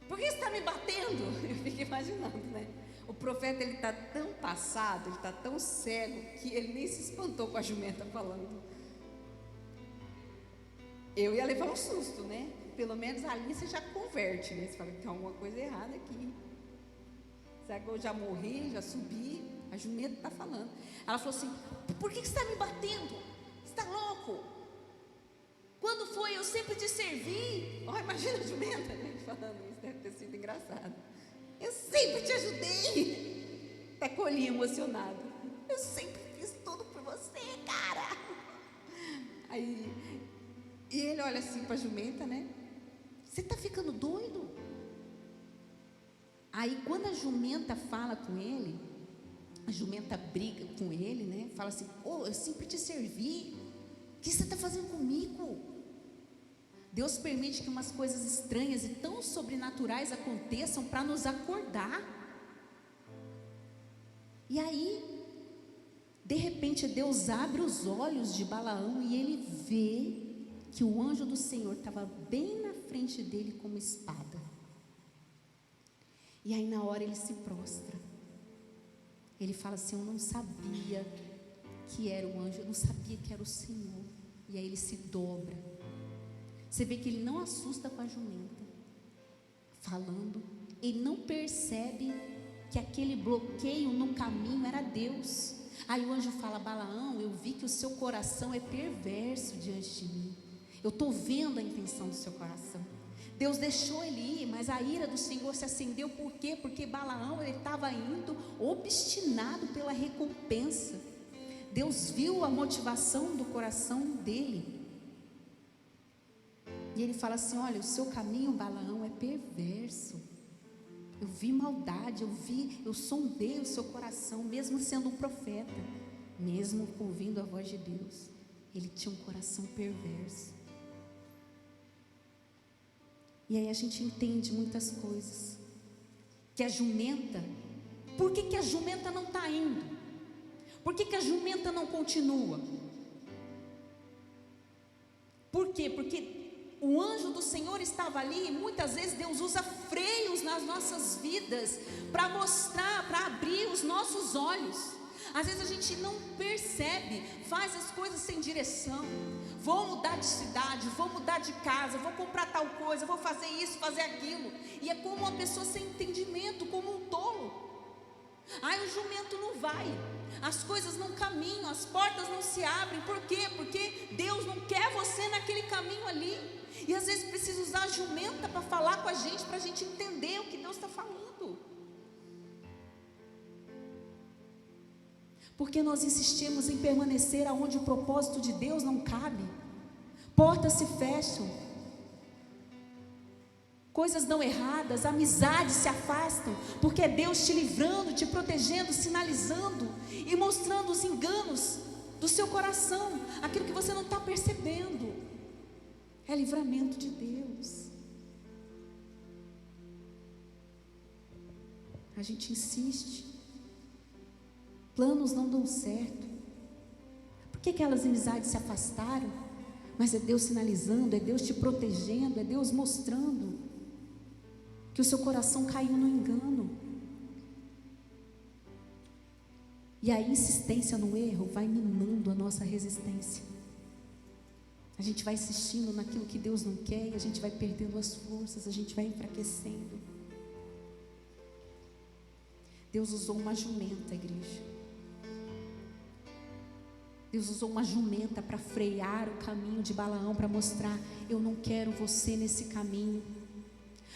Por que você está me batendo? Eu fico imaginando, né? O profeta, ele está tão passado, ele está tão cego, que ele nem se espantou com a jumenta falando. Eu ia levar um susto, né? Pelo menos ali você já converte, né? Você fala: tem alguma coisa errada aqui. Será que eu já morri, já subi? A jumenta está falando. Ela falou assim: por que você está me batendo? Você está louco? Quando foi? Eu sempre te servi. Oh, imagina a jumenta, né, falando isso. Deve ter sido engraçado. Eu sempre te ajudei. Até colhi emocionado. Eu sempre fiz tudo por você, cara. Aí, e ele olha assim para a jumenta, né? Você está ficando doido? Aí quando a jumenta fala com ele, a jumenta briga com ele, né? Fala assim: oh, eu sempre te servi. O que você está fazendo comigo? Deus permite que umas coisas estranhas e tão sobrenaturais aconteçam para nos acordar. E aí, de repente, Deus abre os olhos de Balaão e ele vê que o anjo do Senhor estava bem na frente dele com uma espada. E aí na hora ele se prostra. Ele fala assim: eu não sabia que era o anjo, eu não sabia que era o Senhor. E aí ele se dobra. Você vê que ele não assusta com a jumenta falando. Ele não percebe que aquele bloqueio no caminho era Deus. Aí o anjo fala: Balaão, eu vi que o seu coração é perverso diante de mim. Eu estou vendo a intenção do seu coração. Deus deixou ele ir, mas a ira do Senhor se acendeu. Por quê? Porque Balaão, ele estava indo obstinado pela recompensa. Deus viu a motivação do coração dele. E ele fala assim: olha, o seu caminho, Balaão, é perverso. Eu vi maldade, eu sondei o seu coração, mesmo sendo um profeta, mesmo ouvindo a voz de Deus, ele tinha um coração perverso. E aí a gente entende muitas coisas. Que a jumenta, por que a jumenta não está indo? Por que a jumenta não continua? Por quê? Porque o anjo do Senhor estava ali, e muitas vezes Deus usa freios nas nossas vidas para mostrar, para abrir os nossos olhos. Às vezes a gente não percebe, faz as coisas sem direção. Vou mudar de cidade, vou mudar de casa, vou comprar tal coisa, vou fazer isso, fazer aquilo. E é como uma pessoa sem entendimento, como um tolo. Aí o jumento não vai, as coisas não caminham, as portas não se abrem. Por quê? Porque Deus não quer você naquele caminho ali. E às vezes precisa usar a jumenta para falar com a gente, para a gente entender o que Deus está falando. Porque nós insistimos em permanecer aonde o propósito de Deus não cabe. Portas se fecham, coisas dão erradas, amizades se afastam, porque é Deus te livrando, te protegendo, sinalizando e mostrando os enganos do seu coração, aquilo que você não está percebendo. É livramento de Deus. A gente insiste, planos não dão certo. Por que aquelas amizades se afastaram? Mas é Deus sinalizando, é Deus te protegendo, é Deus mostrando que o seu coração caiu no engano. E a insistência no erro vai minando a nossa resistência. A gente vai insistindo naquilo que Deus não quer, e a gente vai perdendo as forças, a gente vai enfraquecendo. Deus usou uma jumenta, igreja. Deus usou uma jumenta para frear o caminho de Balaão, para mostrar: eu não quero você nesse caminho.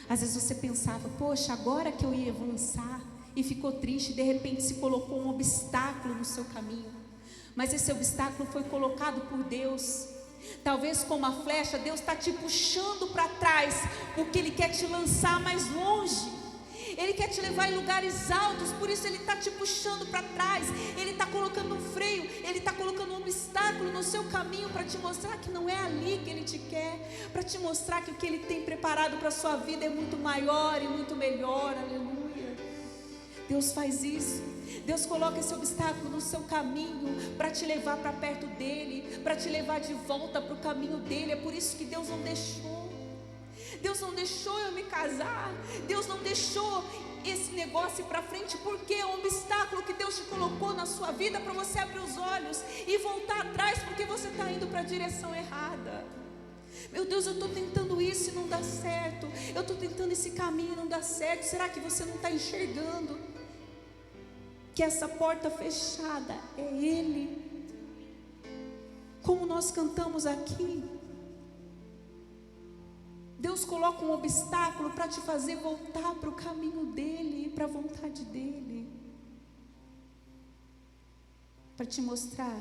Às vezes você pensava: poxa, agora que eu ia avançar, e ficou triste, de repente se colocou um obstáculo no seu caminho. Mas esse obstáculo foi colocado por Deus. Talvez como uma flecha, Deus está te puxando para trás, porque Ele quer te lançar mais longe. Ele quer te levar em lugares altos, por isso Ele está te puxando para trás. Ele está colocando um freio, Ele está colocando um obstáculo no seu caminho, para te mostrar que não é ali que Ele te quer, para te mostrar que o que Ele tem preparado para a sua vida é muito maior e muito melhor. Aleluia. Deus faz isso. Deus coloca esse obstáculo no seu caminho para te levar para perto dEle, para te levar de volta para o caminho dEle. É por isso que Deus não deixou. Deus não deixou eu me casar. Deus não deixou esse negócio ir para frente, porque é um obstáculo que Deus te colocou na sua vida para você abrir os olhos e voltar atrás, porque você está indo para a direção errada. Meu Deus, eu estou tentando isso e não dá certo. Eu estou tentando esse caminho e não dá certo. Será que você não está enxergando que essa porta fechada é Ele? Como nós cantamos aqui, Deus coloca um obstáculo para te fazer voltar para o caminho dEle, para a vontade dEle, para te mostrar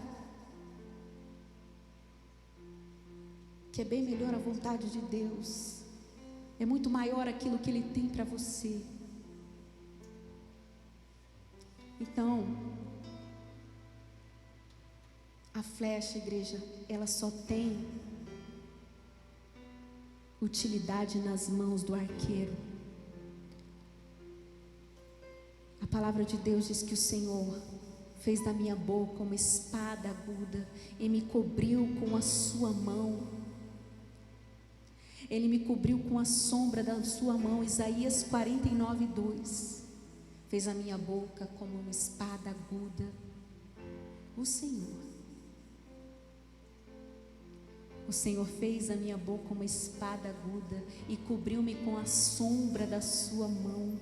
que é bem melhor a vontade de Deus, é muito maior aquilo que Ele tem para você. Então, a flecha, igreja, ela só tem utilidade nas mãos do arqueiro. A palavra de Deus diz que o Senhor fez da minha boca uma espada aguda e me cobriu com a sua mão. Ele me cobriu com a sombra da sua mão. Isaías 49:2. Fez a minha boca como uma espada aguda. O Senhor fez a minha boca uma espada aguda e cobriu-me com a sombra da sua mão,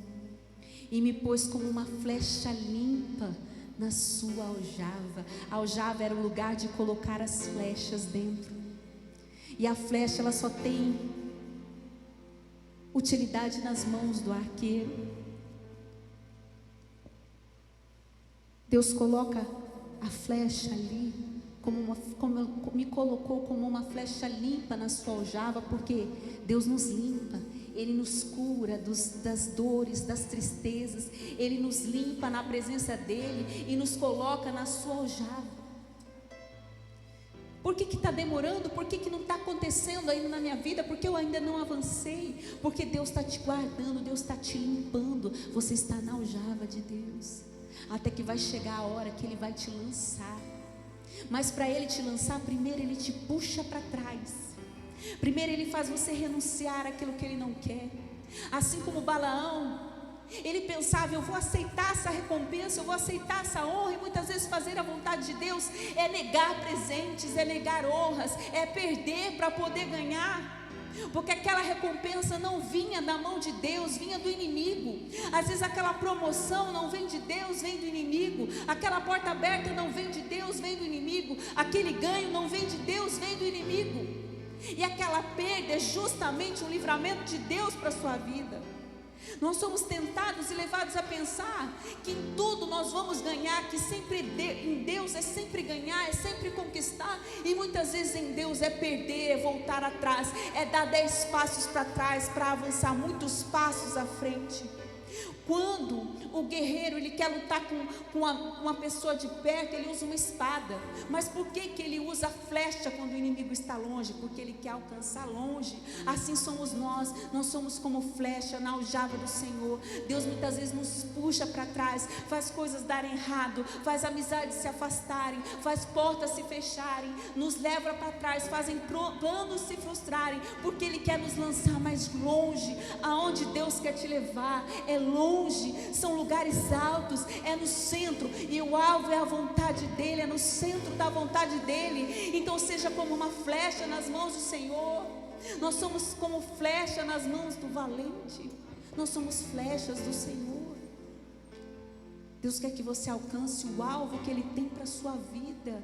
e me pôs como uma flecha limpa na sua aljava. A aljava era o lugar de colocar as flechas dentro, e a flecha, ela só tem utilidade nas mãos do arqueiro. Deus coloca a flecha ali, me colocou como uma flecha limpa na sua aljava, porque Deus nos limpa, Ele nos cura das dores, das tristezas, Ele nos limpa na presença dEle e nos coloca na sua aljava. Por que está demorando? Por que não está acontecendo ainda na minha vida? Porque eu ainda não avancei. Porque Deus está te guardando, Deus está te limpando. Você está na aljava de Deus, até que vai chegar a hora que Ele vai te lançar. Mas para Ele te lançar, primeiro Ele te puxa para trás. Primeiro Ele faz você renunciar àquilo que Ele não quer. Assim como Balaão, ele pensava: eu vou aceitar essa recompensa, eu vou aceitar essa honra. E muitas vezes fazer a vontade de Deus é negar presentes, é negar honras, é perder para poder ganhar. Porque aquela recompensa não vinha da mão de Deus, vinha do inimigo. Às vezes aquela promoção não vem de Deus, vem do inimigo. Aquela porta aberta não vem de Deus, vem do inimigo. Aquele ganho não vem de Deus, vem do inimigo. E aquela perda é justamente um livramento de Deus para a sua vida. Nós somos tentados e levados a pensar que em tudo nós vamos ganhar, que sempre em Deus é sempre ganhar, é sempre conquistar. E muitas vezes em Deus é perder, é voltar atrás, é dar 10 passos para trás para avançar muitos passos à frente. Quando o guerreiro ele quer lutar com uma pessoa de perto, ele usa uma espada. Mas por que ele usa a flecha quando o inimigo está longe? Porque ele quer alcançar longe. Assim somos nós somos como flecha na aljava do Senhor. Deus muitas vezes nos puxa para trás, faz coisas darem errado, faz amizades se afastarem, faz portas se fecharem, nos leva para trás, fazem planos se frustrarem, porque Ele quer nos lançar mais longe. Aonde Deus quer te levar é longe, são lugares altos, é no centro, e o alvo é a vontade dEle, é no centro da vontade dEle. Então seja como uma flecha nas mãos do Senhor. Nós somos como flecha nas mãos do valente, nós somos flechas do Senhor. Deus quer que você alcance o alvo que Ele tem para a sua vida.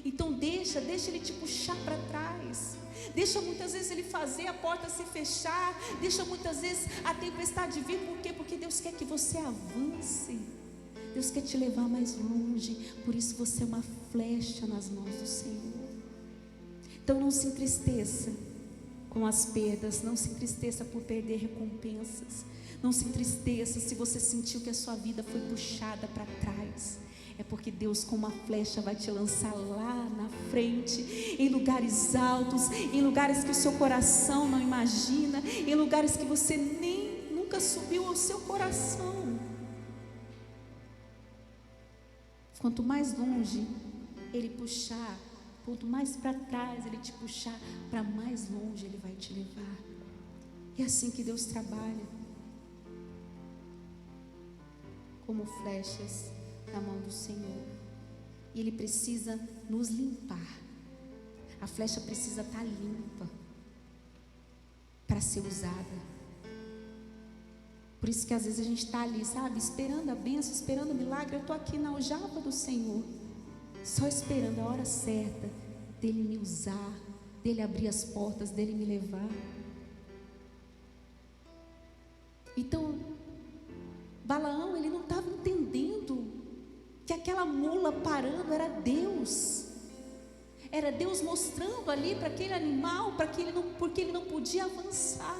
Então deixa Ele te puxar para trás. Deixa muitas vezes Ele fazer a porta se fechar. Deixa muitas vezes a tempestade vir. Por quê? Porque Deus quer que você avance. Deus quer te levar mais longe. Por isso você é uma flecha nas mãos do Senhor. Então não se entristeça com as perdas. Não se entristeça por perder recompensas. Não se entristeça se você sentiu que a sua vida foi puxada para trás. É porque Deus com uma flecha vai te lançar lá na frente, em lugares altos, em lugares que o seu coração não imagina, em lugares que você nunca subiu ao seu coração. Quanto mais longe Ele puxar, quanto mais para trás Ele te puxar, para mais longe Ele vai te levar. É assim que Deus trabalha, como flechas na mão do Senhor. E Ele precisa nos limpar. A flecha precisa estar limpa para ser usada. Por isso que às vezes a gente está ali, sabe, esperando a bênção, esperando o milagre. Eu estou aqui na aljava do Senhor, só esperando a hora certa dEle me usar, dEle abrir as portas, dEle me levar. Então Balaão, ele não estava entendendo que aquela mula parando era Deus. Era Deus mostrando ali para aquele animal, porque ele não podia avançar.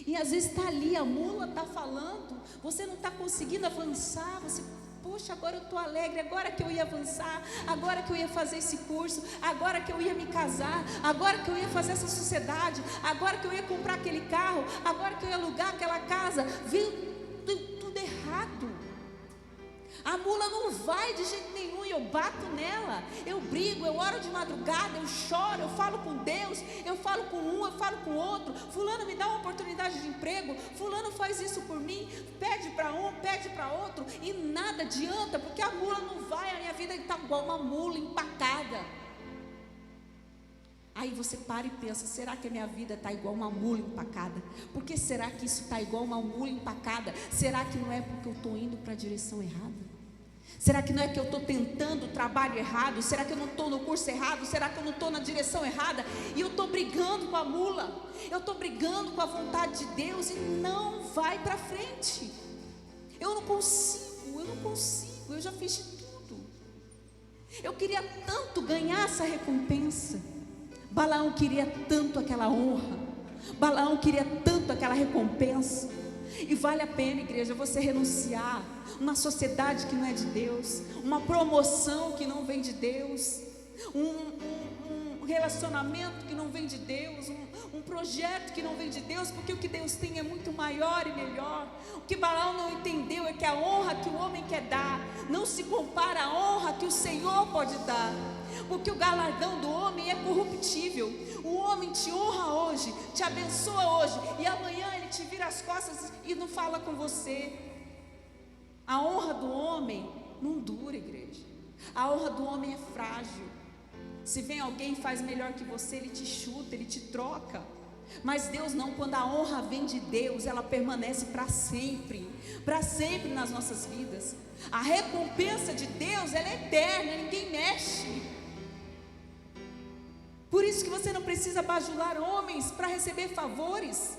E às vezes está ali, a mula está falando, você não está conseguindo avançar. Você, poxa, agora eu estou alegre, agora que eu ia avançar, agora que eu ia fazer esse curso, agora que eu ia me casar, agora que eu ia fazer essa sociedade, agora que eu ia comprar aquele carro, agora que eu ia alugar aquela casa. Veio tudo errado. A mula não vai de jeito nenhum, e eu bato nela, eu brigo, eu oro de madrugada, eu choro, eu falo com Deus, eu falo com um, eu falo com outro. Fulano me dá uma oportunidade de emprego, fulano faz isso por mim, pede para um, pede para outro, e nada adianta, porque a mula não vai. A minha vida está igual uma mula empacada. Aí você para e pensa: será que a minha vida está igual uma mula empacada? Por que será que isso está igual uma mula empacada? Será que não é porque eu estou indo para a direção errada? Será que não é que eu estou tentando o trabalho errado? Será que eu não estou no curso errado? Será que eu não estou na direção errada? E eu estou brigando com a mula, eu estou brigando com a vontade de Deus e não vai para frente. Eu não consigo, eu já fiz de tudo. Eu queria tanto ganhar essa recompensa. Balaão queria tanto aquela honra. Balaão queria tanto aquela recompensa. E vale a pena, igreja, você renunciar uma sociedade que não é de Deus, uma promoção que não vem de Deus, um relacionamento que não vem de Deus, um projeto que não vem de Deus, porque o que Deus tem é muito maior e melhor. O que Balaão não entendeu é que a honra que o homem quer dar não se compara à honra que o Senhor pode dar, porque o galardão do homem é corruptível. O homem te honra hoje, te abençoa hoje, e amanhã ele te vira as costas e não fala com você. A honra do homem não dura, igreja. A honra do homem é frágil. Se vem alguém e faz melhor que você, ele te chuta, ele te troca. Mas Deus não, quando a honra vem de Deus, ela permanece para sempre nas nossas vidas. A recompensa de Deus, ela é eterna, ninguém mexe. Por isso que você não precisa bajular homens para receber favores.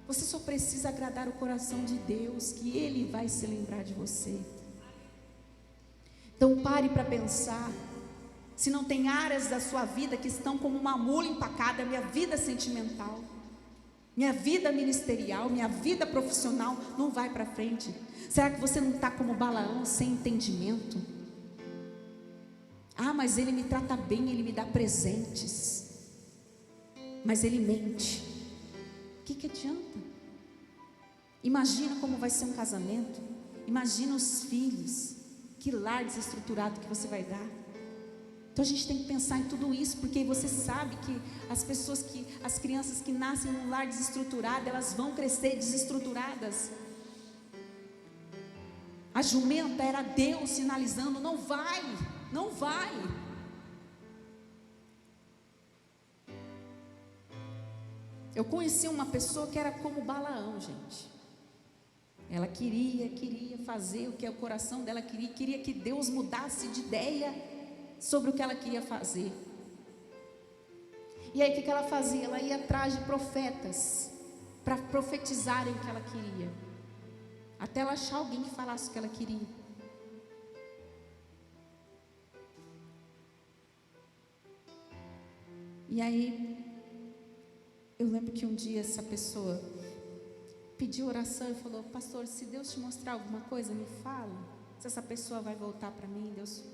Você só precisa agradar o coração de Deus, que Ele vai se lembrar de você. Então pare para pensar. Se não tem áreas da sua vida que estão como uma mula empacada, minha vida sentimental, minha vida ministerial, minha vida profissional não vai para frente. Será que você não está como Balaão, sem entendimento? Ah, mas ele me trata bem, ele me dá presentes, mas ele mente. O que adianta? Imagina como vai ser um casamento. Imagina os filhos. Que lar desestruturado que você vai dar. Então a gente tem que pensar em tudo isso, porque você sabe que as crianças que nascem num lar desestruturado, elas vão crescer desestruturadas. A jumenta era Deus sinalizando: não vai, não vai. Eu conheci uma pessoa que era como Balaão, gente. Ela queria fazer o que o coração dela queria que Deus mudasse de ideia sobre o que ela queria fazer. E aí o que ela fazia? Ela ia atrás de profetas para profetizarem o que ela queria, até ela achar alguém que falasse o que ela queria. E aí eu lembro que um dia essa pessoa pediu oração e falou: pastor, se Deus te mostrar alguma coisa, me fala, se essa pessoa vai voltar para mim. Deus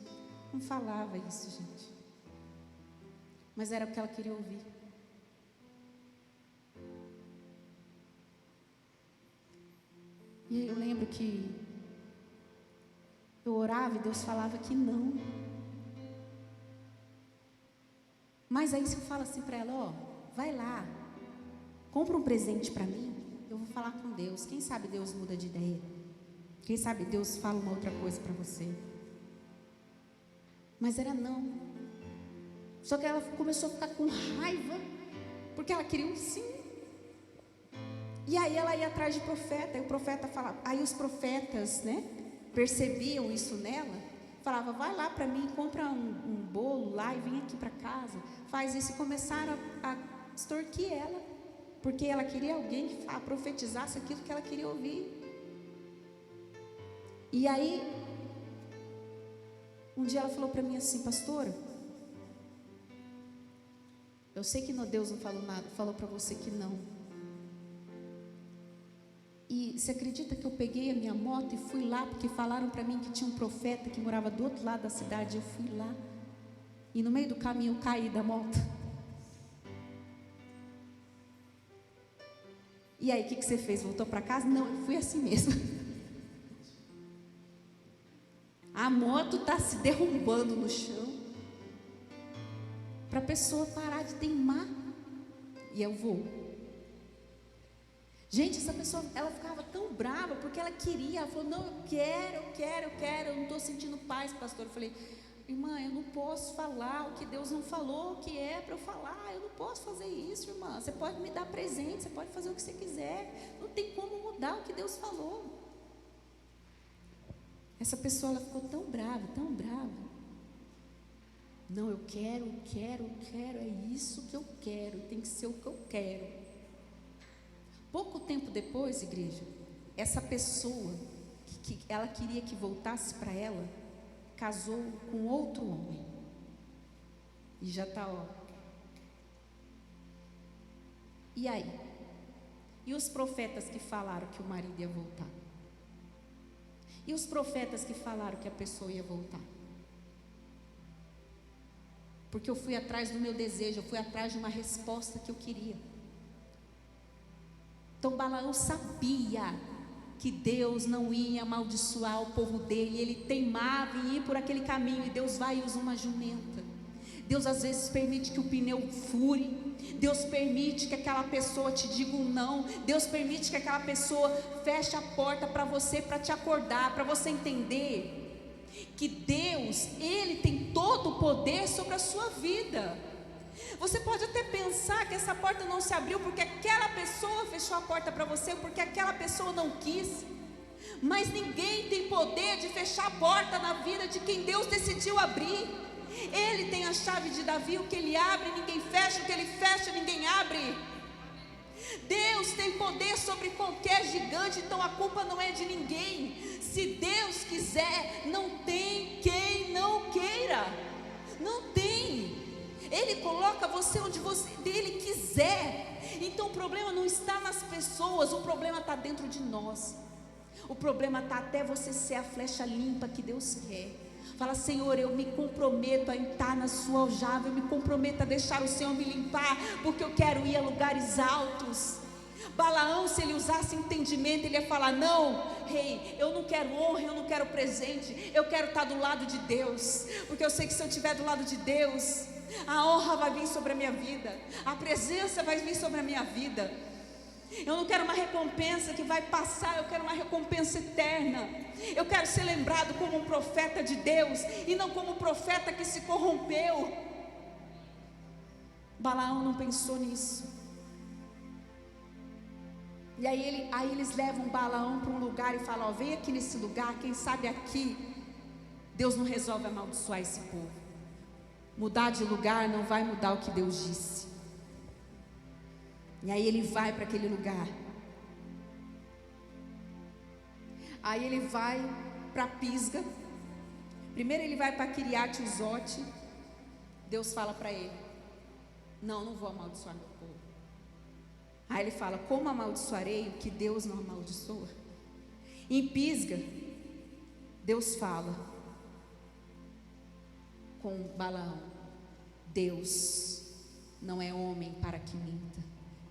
não falava isso, gente, mas era o que ela queria ouvir. E aí eu lembro que eu orava e Deus falava que não. Mas aí se eu falo assim para ela: ó, vai lá, compra um presente para mim, eu vou falar com Deus, quem sabe Deus muda de ideia, quem sabe Deus fala uma outra coisa para você. Mas era não. Só que ela começou a ficar com raiva, porque ela queria um sim. E aí ela ia atrás de profeta, e o profeta falava, aí os profetas, né, percebiam isso nela, falava: vai lá para mim, compra um bolo lá e vem aqui para casa, faz isso. E começaram a extorquir ela, porque ela queria alguém que profetizasse aquilo que ela queria ouvir. E aí um dia ela falou para mim assim: pastora, eu sei que Deus não falou nada, falou para você que não. E você acredita que eu peguei a minha moto e fui lá, porque falaram para mim que tinha um profeta que morava do outro lado da cidade. Eu fui lá e no meio do caminho eu caí da moto. E aí o que você fez? Voltou para casa? Não, eu fui assim mesmo. A moto está se derrubando no chão, para a pessoa parar de teimar. E eu vou. Gente, essa pessoa, ela ficava tão brava, porque ela queria, ela falou: não, eu quero, eu não estou sentindo paz, pastor. Eu falei: irmã, eu não posso falar o que Deus não falou, o que é para eu falar, eu não posso fazer isso, irmã. Você pode me dar presente, você pode fazer o que você quiser, não tem como mudar o que Deus falou. Essa pessoa, ela ficou tão brava, não, eu quero, é isso que eu quero, tem que ser o que eu quero. Pouco tempo depois, igreja, essa pessoa que ela queria que voltasse para ela, casou com outro homem. E já está, ó. E aí? E os profetas que falaram que o marido ia voltar? E os profetas que falaram que a pessoa ia voltar? Porque eu fui atrás do meu desejo, eu fui atrás de uma resposta que eu queria. Então Balaão sabia que Deus não ia amaldiçoar o povo dele. Ele teimava em ir por aquele caminho, e Deus vai e usa uma jumenta. Deus às vezes permite que o pneu fure. Deus permite que aquela pessoa te diga um não. Deus permite que aquela pessoa feche a porta para você, para te acordar, para você entender que Deus, Ele tem todo o poder sobre a sua vida. Você pode até pensar que essa porta não se abriu porque aquela pessoa fechou a porta para você, porque aquela pessoa não quis. Mas ninguém tem poder de fechar a porta na vida de quem Deus decidiu abrir. Ele tem a chave de Davi, o que ele abre, ninguém fecha, o que ele fecha, ninguém abre. Deus tem poder sobre qualquer gigante, então a culpa não é de ninguém. Se Deus quiser, não tem quem não queira. Não tem. Ele coloca você onde Ele quiser. Então o problema não está nas pessoas, o problema está dentro de nós. O problema está até você ser a flecha limpa que Deus quer. Fala: Senhor, eu me comprometo a entrar na sua aljava, eu me comprometo a deixar o Senhor me limpar, porque eu quero ir a lugares altos. Balaão, se ele usasse entendimento, ele ia falar: não, rei, eu não quero honra, eu não quero presente, eu quero estar do lado de Deus, porque eu sei que se eu estiver do lado de Deus, a honra vai vir sobre a minha vida, a presença vai vir sobre a minha vida. Eu não quero uma recompensa que vai passar, eu quero uma recompensa eterna. Eu quero ser lembrado como um profeta de Deus e não como um profeta que se corrompeu. Balaão não pensou nisso. E aí eles levam Balaão para um lugar e falam: ó, vem aqui nesse lugar, quem sabe aqui Deus não resolve amaldiçoar esse povo. Mudar de lugar não vai mudar o que Deus disse. E aí ele vai para aquele lugar. Aí ele vai para Pisga. Primeiro ele vai para Quiriate-Uzote. Deus fala para ele: não vou amaldiçoar meu povo. Aí ele fala: como amaldiçoarei o que Deus não amaldiçoa? Em Pisga, Deus fala com Balaão: Deus não é homem para que minta,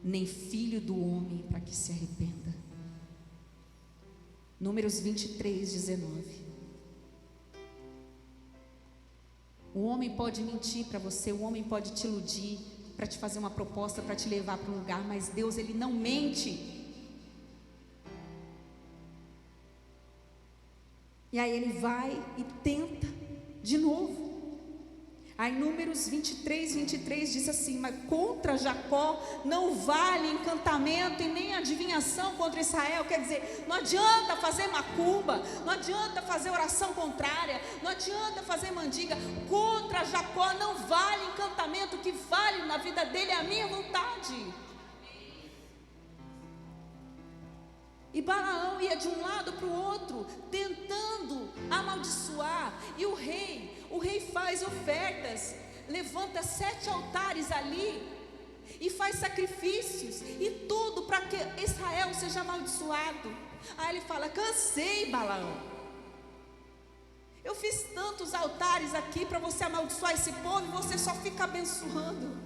nem filho do homem para que se arrependa. Números 23, 19. O homem pode mentir para você, o homem pode te iludir, para te fazer uma proposta, para te levar para um lugar, mas Deus, Ele não mente. E aí ele vai e tenta de novo. Aí Números 23, 23 diz assim: mas contra Jacó não vale encantamento e nem adivinhação contra Israel. Quer dizer, não adianta fazer macumba, não adianta fazer oração contrária, não adianta fazer mandiga. Contra Jacó não vale encantamento, o que vale na vida dele é a minha vontade. E Balaão ia de um lado para o outro, tentando amaldiçoar. E o rei faz ofertas, levanta 7 altares ali, e faz sacrifícios, e tudo para que Israel seja amaldiçoado. Aí ele fala: cansei, Balaão. Eu fiz tantos altares aqui para você amaldiçoar esse povo, e você só fica abençoando.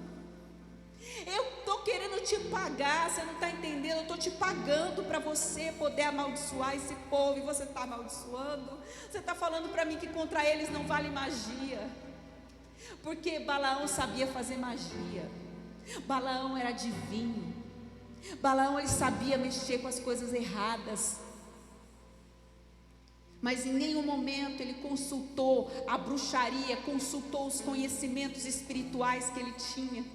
Eu estou querendo te pagar, você não está entendendo? Eu estou te pagando para você poder amaldiçoar esse povo, e você está amaldiçoando. Você está falando para mim que contra eles não vale magia, porque Balaão sabia fazer magia. Balaão era adivinho. Balaão, ele sabia mexer com as coisas erradas, mas em nenhum momento ele consultou a bruxaria, consultou os conhecimentos espirituais que ele tinha.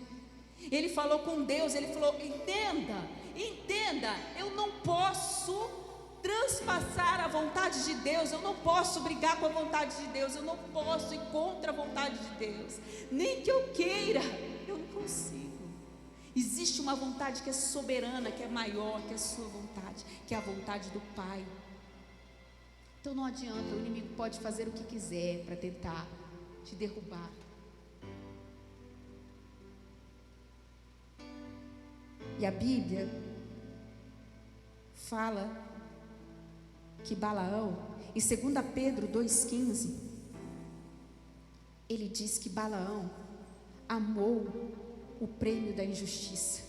Ele falou com Deus, ele falou: entenda, eu não posso transpassar a vontade de Deus, eu não posso brigar com a vontade de Deus, eu não posso ir contra a vontade de Deus, nem que eu queira, eu não consigo. Existe uma vontade que é soberana, que é maior que a sua vontade, que é a vontade do Pai. Então não adianta, o inimigo pode fazer o que quiser para tentar te derrubar. E a Bíblia fala que Balaão, em 2 Pedro 2,15, ele diz que Balaão amou o prêmio da injustiça.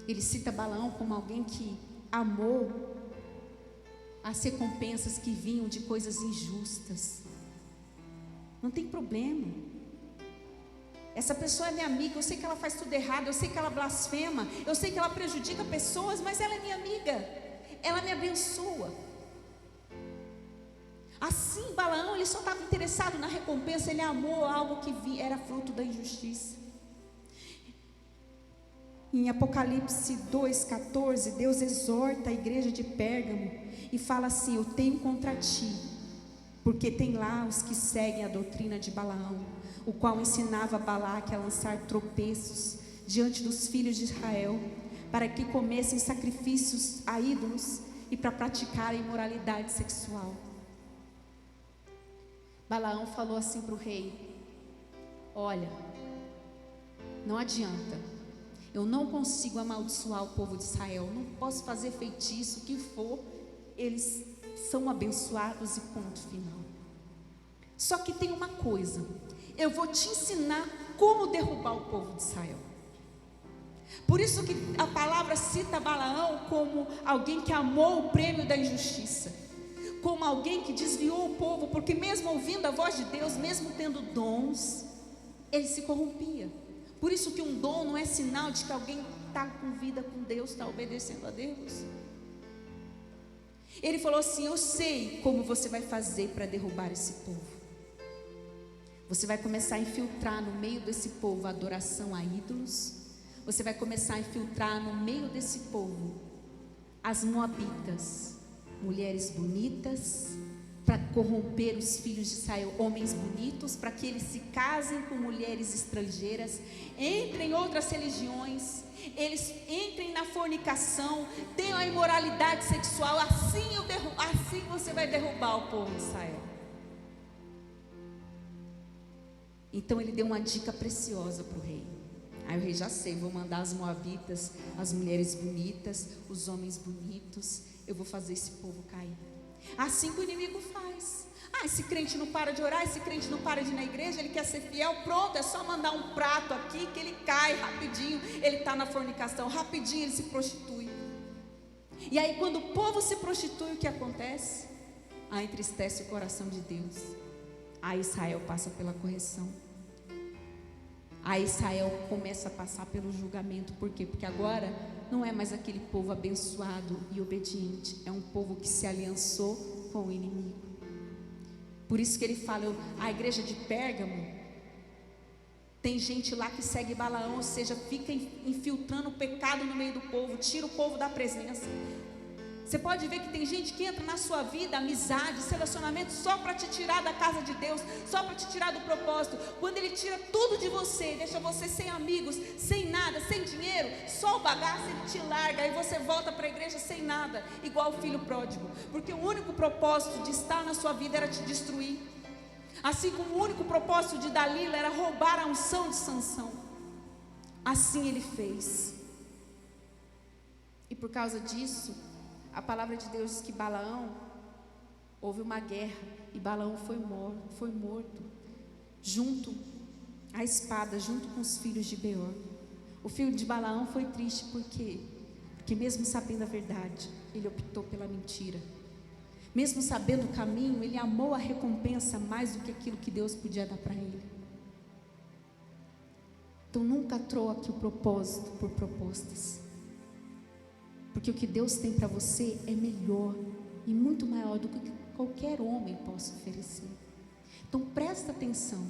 Ele cita Balaão como alguém que amou as recompensas que vinham de coisas injustas. Não tem problema. Essa pessoa é minha amiga, eu sei que ela faz tudo errado, eu sei que ela blasfema, eu sei que ela prejudica pessoas, mas ela é minha amiga, ela me abençoa. Assim, Balaão, ele só estava interessado na recompensa, ele amou algo que era fruto da injustiça. Em Apocalipse 2,14, Deus exorta a igreja de Pérgamo e fala assim: eu tenho contra ti, porque tem lá os que seguem a doutrina de Balaão, o qual ensinava Balaque a lançar tropeços diante dos filhos de Israel, para que comessem sacrifícios a ídolos e para praticarem imoralidade sexual. Balaão falou assim para o rei: olha, não adianta, eu não consigo amaldiçoar o povo de Israel, não posso fazer feitiço, o que for, eles são abençoados e ponto final. Só que tem uma coisa, eu vou te ensinar como derrubar o povo de Israel. Por isso que a palavra cita Balaão como alguém que amou o prêmio da injustiça, como alguém que desviou o povo, porque mesmo ouvindo a voz de Deus, mesmo tendo dons, ele se corrompia. Por isso que um dom não é sinal de que alguém está com vida com Deus, está obedecendo a Deus. Ele falou assim: eu sei como você vai fazer para derrubar esse povo. Você vai começar a infiltrar no meio desse povo a adoração a ídolos. Você vai começar a infiltrar no meio desse povo as moabitas, mulheres bonitas, para corromper os filhos de Israel, homens bonitos, para que eles se casem com mulheres estrangeiras, entrem em outras religiões, eles entrem na fornicação, tenham a imoralidade sexual. Assim você vai derrubar o povo de Israel. Então ele deu uma dica preciosa para o rei. Aí o rei: já sei, vou mandar as moabitas, as mulheres bonitas, os homens bonitos, eu vou fazer esse povo cair. Assim que o inimigo faz. Esse crente não para de orar, esse crente não para de ir na igreja, ele quer ser fiel, pronto, é só mandar um prato aqui que ele cai rapidinho, ele está na fornicação, rapidinho ele se prostitui. E aí quando o povo se prostitui, o que acontece? Entristece o coração de Deus. Aí Israel passa pela correção. Aí Israel começa a passar pelo julgamento. Por quê? Porque agora não é mais aquele povo abençoado e obediente, é um povo que se aliançou com o inimigo. Por isso que ele fala: a igreja de Pérgamo, tem gente lá que segue Balaão, ou seja, fica infiltrando o pecado no meio do povo, tira o povo da presença. Você pode ver que tem gente que entra na sua vida, amizade, relacionamento, só para te tirar da casa de Deus, só para te tirar do propósito. Quando ele tira tudo de você, deixa você sem amigos, sem nada, sem dinheiro, só o bagaço, ele te larga, aí você volta para a igreja sem nada, igual o filho pródigo, porque o único propósito de estar na sua vida era te destruir. Assim como o único propósito de Dalila era roubar a unção de Sansão, assim ele fez. E por causa disso, a palavra de Deus diz que Balaão, houve uma guerra e Balaão foi morto junto à espada, junto com os filhos de Beor. O filho de Balaão foi triste porque mesmo sabendo a verdade, ele optou pela mentira. Mesmo sabendo o caminho, ele amou a recompensa mais do que aquilo que Deus podia dar para ele. Então nunca troque o propósito por propostas. Porque o que Deus tem para você é melhor e muito maior do que qualquer homem possa oferecer. Então presta atenção.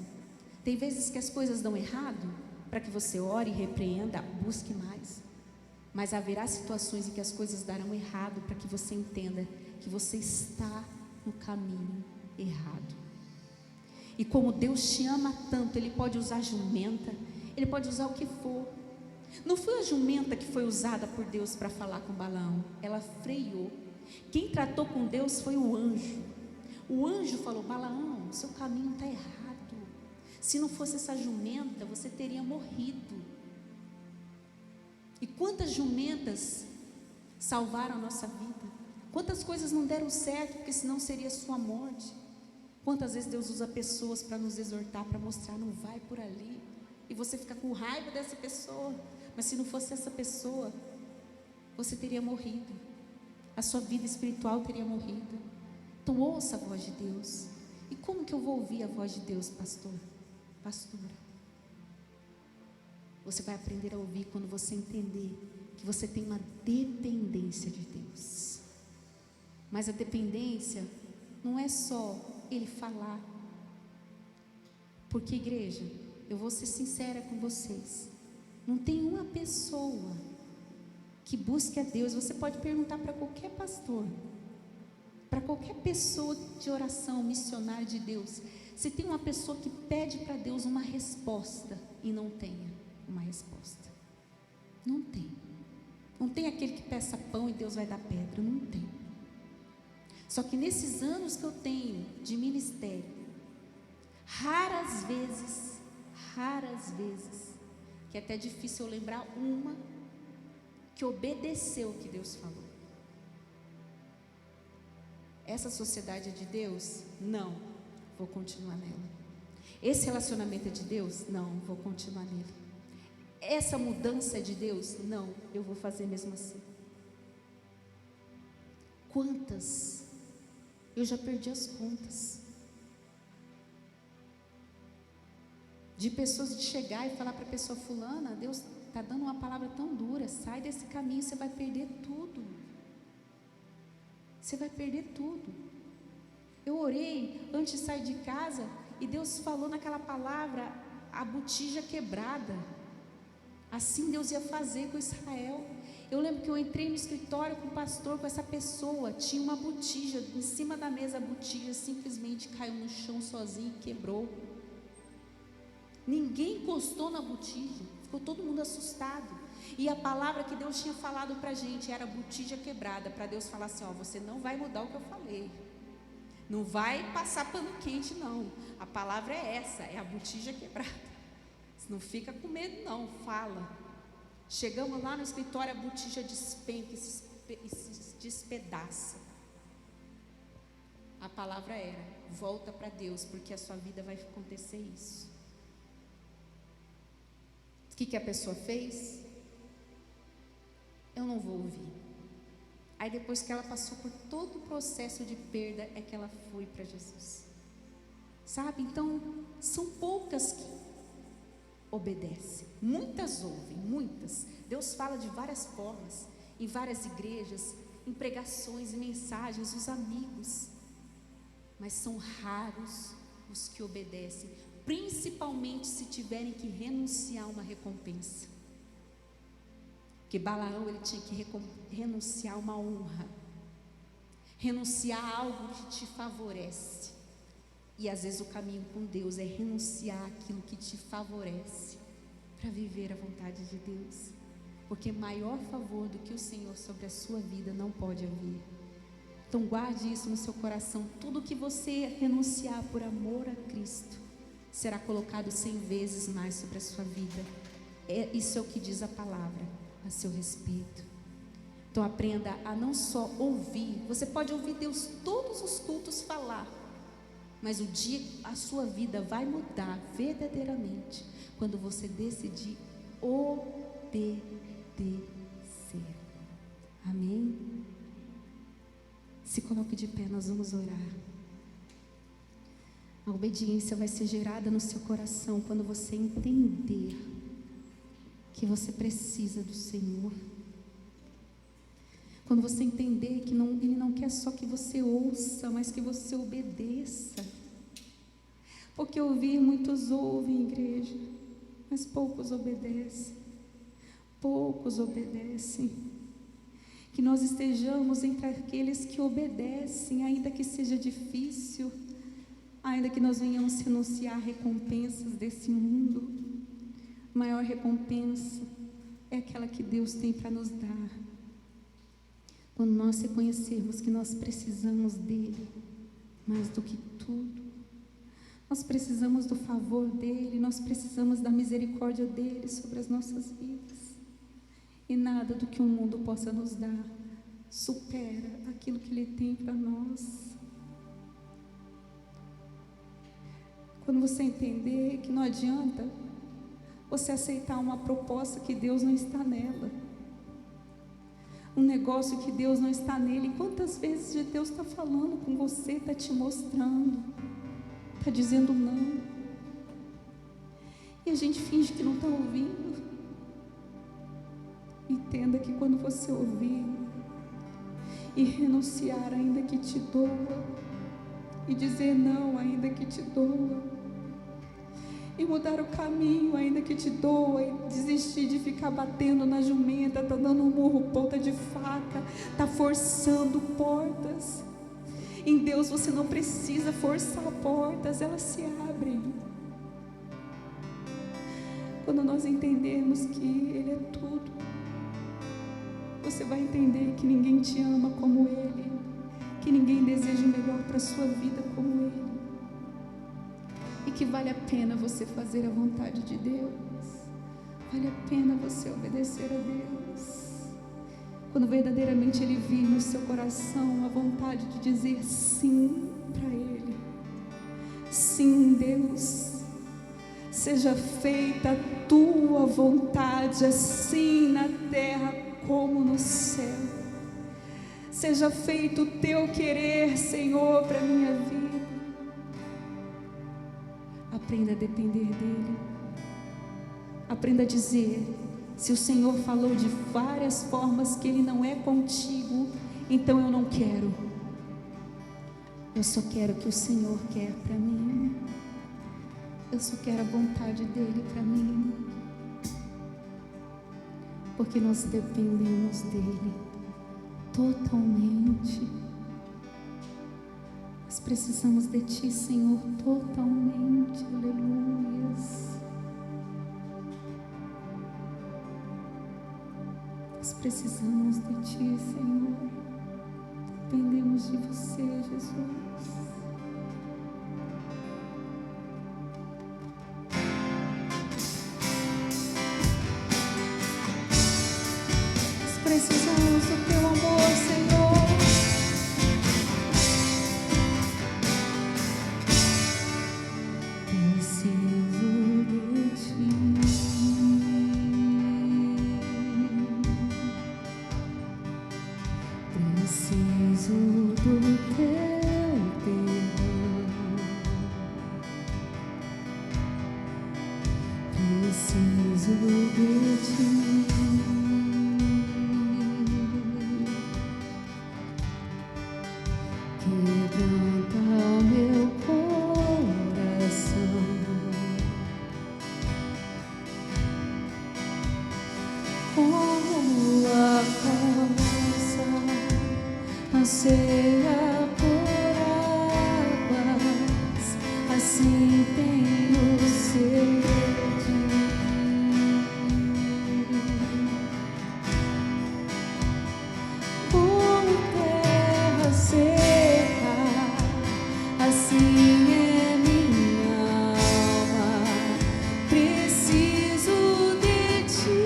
Tem vezes que as coisas dão errado, para que você ore, repreenda, busque mais. Mas haverá situações em que as coisas darão errado, para que você entenda que você está no caminho errado. E como Deus te ama tanto, Ele pode usar jumenta, Ele pode usar o que for. Não foi a jumenta que foi usada por Deus para falar com Balaão, ela freou. Quem tratou com Deus foi o anjo. O anjo falou: Balaão, seu caminho está errado. Se não fosse essa jumenta, você teria morrido. E quantas jumentas salvaram a nossa vida? Quantas coisas não deram certo, porque senão seria sua morte? Quantas vezes Deus usa pessoas para nos exortar, para mostrar, não vai por ali, e você fica com raiva dessa pessoa, mas se não fosse essa pessoa, você teria morrido, a sua vida espiritual teria morrido. Então ouça a voz de Deus. E como que eu vou ouvir a voz de Deus, pastor? Pastora, você vai aprender a ouvir quando você entender que você tem uma dependência de Deus. Mas a dependência não é só Ele falar. Porque, igreja, eu vou ser sincera com vocês, não tem uma pessoa que busque a Deus. Você pode perguntar para qualquer pastor, para qualquer pessoa de oração, missionário de Deus, se tem uma pessoa que pede para Deus uma resposta e não tenha uma resposta. Não tem. Não tem aquele que peça pão e Deus vai dar pedra. Não tem. Só que nesses anos que eu tenho de ministério, raras vezes, que é até difícil eu lembrar uma que obedeceu o que Deus falou. Essa sociedade é de Deus? Não, vou continuar nela. Esse relacionamento é de Deus? Não, vou continuar nele. Essa mudança é de Deus? Não, eu vou fazer mesmo assim. Quantas? Eu já perdi as contas. De pessoas de chegar e falar para a pessoa: fulana, Deus está dando uma palavra tão dura, sai desse caminho, você vai perder tudo. Você vai perder tudo. Eu orei antes de sair de casa e Deus falou naquela palavra, a botija quebrada. Assim Deus ia fazer com Israel. Eu lembro que eu entrei no escritório com o pastor, com essa pessoa, tinha uma botija em cima da mesa, a botija simplesmente caiu no chão sozinha e quebrou. Ninguém encostou na botija, ficou todo mundo assustado. E a palavra que Deus tinha falado para a gente era botija quebrada, para Deus falar assim: ó, você não vai mudar o que eu falei, não vai passar pano quente não, a palavra é essa, é a botija quebrada. Não fica com medo não, fala. Chegamos lá no escritório, a botija despenca e se despedaça. A palavra era: volta para Deus, porque a sua vida vai acontecer isso. O que a pessoa fez? Eu não vou ouvir. Aí depois que ela passou por todo o processo de perda, é que ela foi para Jesus. Sabe? Então, são poucas que obedecem. Muitas ouvem, muitas. Deus fala de várias formas, em várias igrejas, em pregações e mensagens, os amigos. Mas são raros os que obedecem, principalmente se tiverem que renunciar a uma recompensa. Porque Balaão, ele tinha que renunciar a uma honra, renunciar a algo que te favorece. E às vezes o caminho com Deus é renunciar aquilo que te favorece para viver a vontade de Deus. Porque maior favor do que o Senhor sobre a sua vida não pode haver. Então guarde isso no seu coração. Tudo que você renunciar por amor a Cristo será colocado 100 vezes mais sobre a sua vida. Isso é o que diz a palavra a seu respeito. Então aprenda a não só ouvir. Você pode ouvir Deus todos os cultos falar, mas o dia a sua vida vai mudar verdadeiramente quando você decidir obedecer. Amém? Se coloque de pé, nós vamos orar. A obediência vai ser gerada no seu coração quando você entender que você precisa do Senhor. Quando você entender que Ele não quer só que você ouça, mas que você obedeça. Porque ouvir, muitos ouvem, igreja, mas poucos obedecem. Poucos obedecem. Que nós estejamos entre aqueles que obedecem, ainda que seja difícil, ainda que nós venhamos renunciar recompensas desse mundo. A maior recompensa é aquela que Deus tem para nos dar. Quando nós reconhecermos que nós precisamos dele mais do que tudo, nós precisamos do favor dele, nós precisamos da misericórdia dele sobre as nossas vidas. E nada do que o mundo possa nos dar supera aquilo que ele tem para nós. Quando você entender que não adianta você aceitar uma proposta que Deus não está nela, um negócio que Deus não está nele. Quantas vezes Deus está falando com você, está te mostrando, está dizendo não, e a gente finge que não está ouvindo. Entenda que quando você ouvir e renunciar, ainda que te doa, e dizer não, ainda que te doa, e mudar o caminho, ainda que te doa, e desistir de ficar batendo na jumenta, está dando um murro, ponta de faca, está forçando portas. Em Deus você não precisa forçar portas, elas se abrem. Quando nós entendermos que Ele é tudo, você vai entender que ninguém te ama como Ele, que ninguém deseja o melhor para a sua vida como Ele, e que vale a pena você fazer a vontade de Deus, vale a pena você obedecer a Deus. Quando verdadeiramente Ele vir no seu coração a vontade de dizer sim para Ele. Sim, Deus, seja feita a tua vontade, assim na terra como no céu. Seja feito o teu querer, Senhor, para a minha vida. Aprenda a depender dEle. Aprenda a dizer: se o Senhor falou de várias formas que Ele não é contigo, então eu não quero. Eu só quero o que o Senhor quer para mim. Eu só quero a vontade dEle para mim. Porque nós dependemos dEle totalmente. Nós precisamos de Ti, Senhor, totalmente. Aleluias. Nós precisamos de Ti, Senhor. Dependemos de Você, Jesus. Nós precisamos do Teu amor, Senhor. Preciso de Ti. Preciso do Teu perdão. Preciso de Ti. Quebranta o meu coração. Como a coça anseia por águas, assim tenho sede. Como terra seca, assim é minha alma. Preciso de Ti.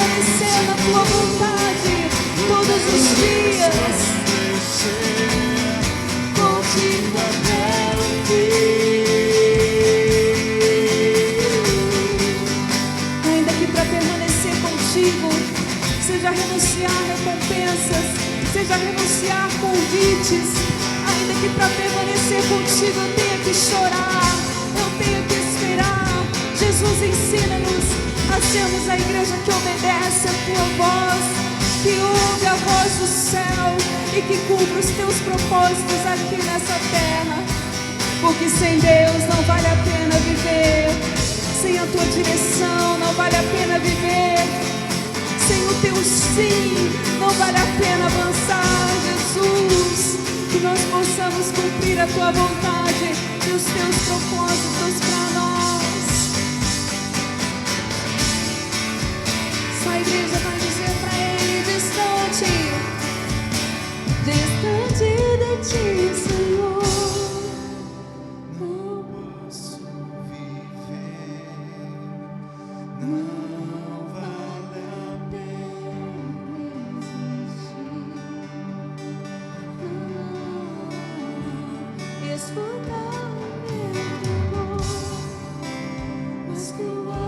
permanecer na tua vontade todos os dias. Contigo até o fim. Ainda que para permanecer contigo seja renunciar recompensas, seja renunciar convites, ainda que para permanecer contigo eu tenha que chorar, eu tenho que esperar. Jesus, ensina-nos a sermos a igreja que obedece a tua voz, que ouve a voz do céu e que cumpre os teus propósitos aqui nessa terra. Porque sem Deus não vale a pena viver, sem a tua direção não vale a pena viver, sem o teu sim não vale a pena avançar. Jesus, que nós possamos cumprir a tua vontade e os teus propósitos para nós. Só a igreja vai dizer para ele: distante, distante de ti, Senhor, não posso viver, não vale a pena existir, não escutar o meu amor, mas tua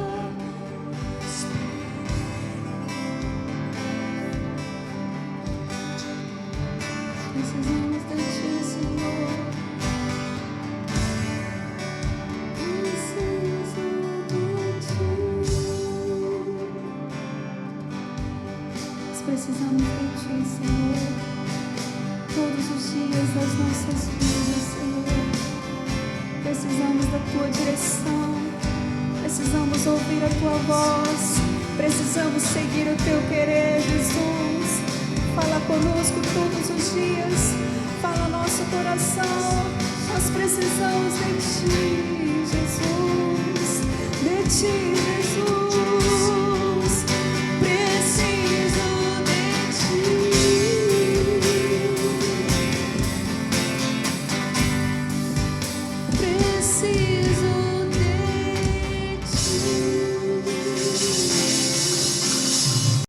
precisamos de ti, Senhor. Preciso de ti. Nós precisamos de ti, Senhor, todos os dias das nossas vidas, Senhor. Precisamos da tua direção, precisamos ouvir a tua voz, precisamos seguir o teu querer, Jesus. Fala conosco todos os dias, fala nosso coração. Nós precisamos de ti, Jesus, de ti.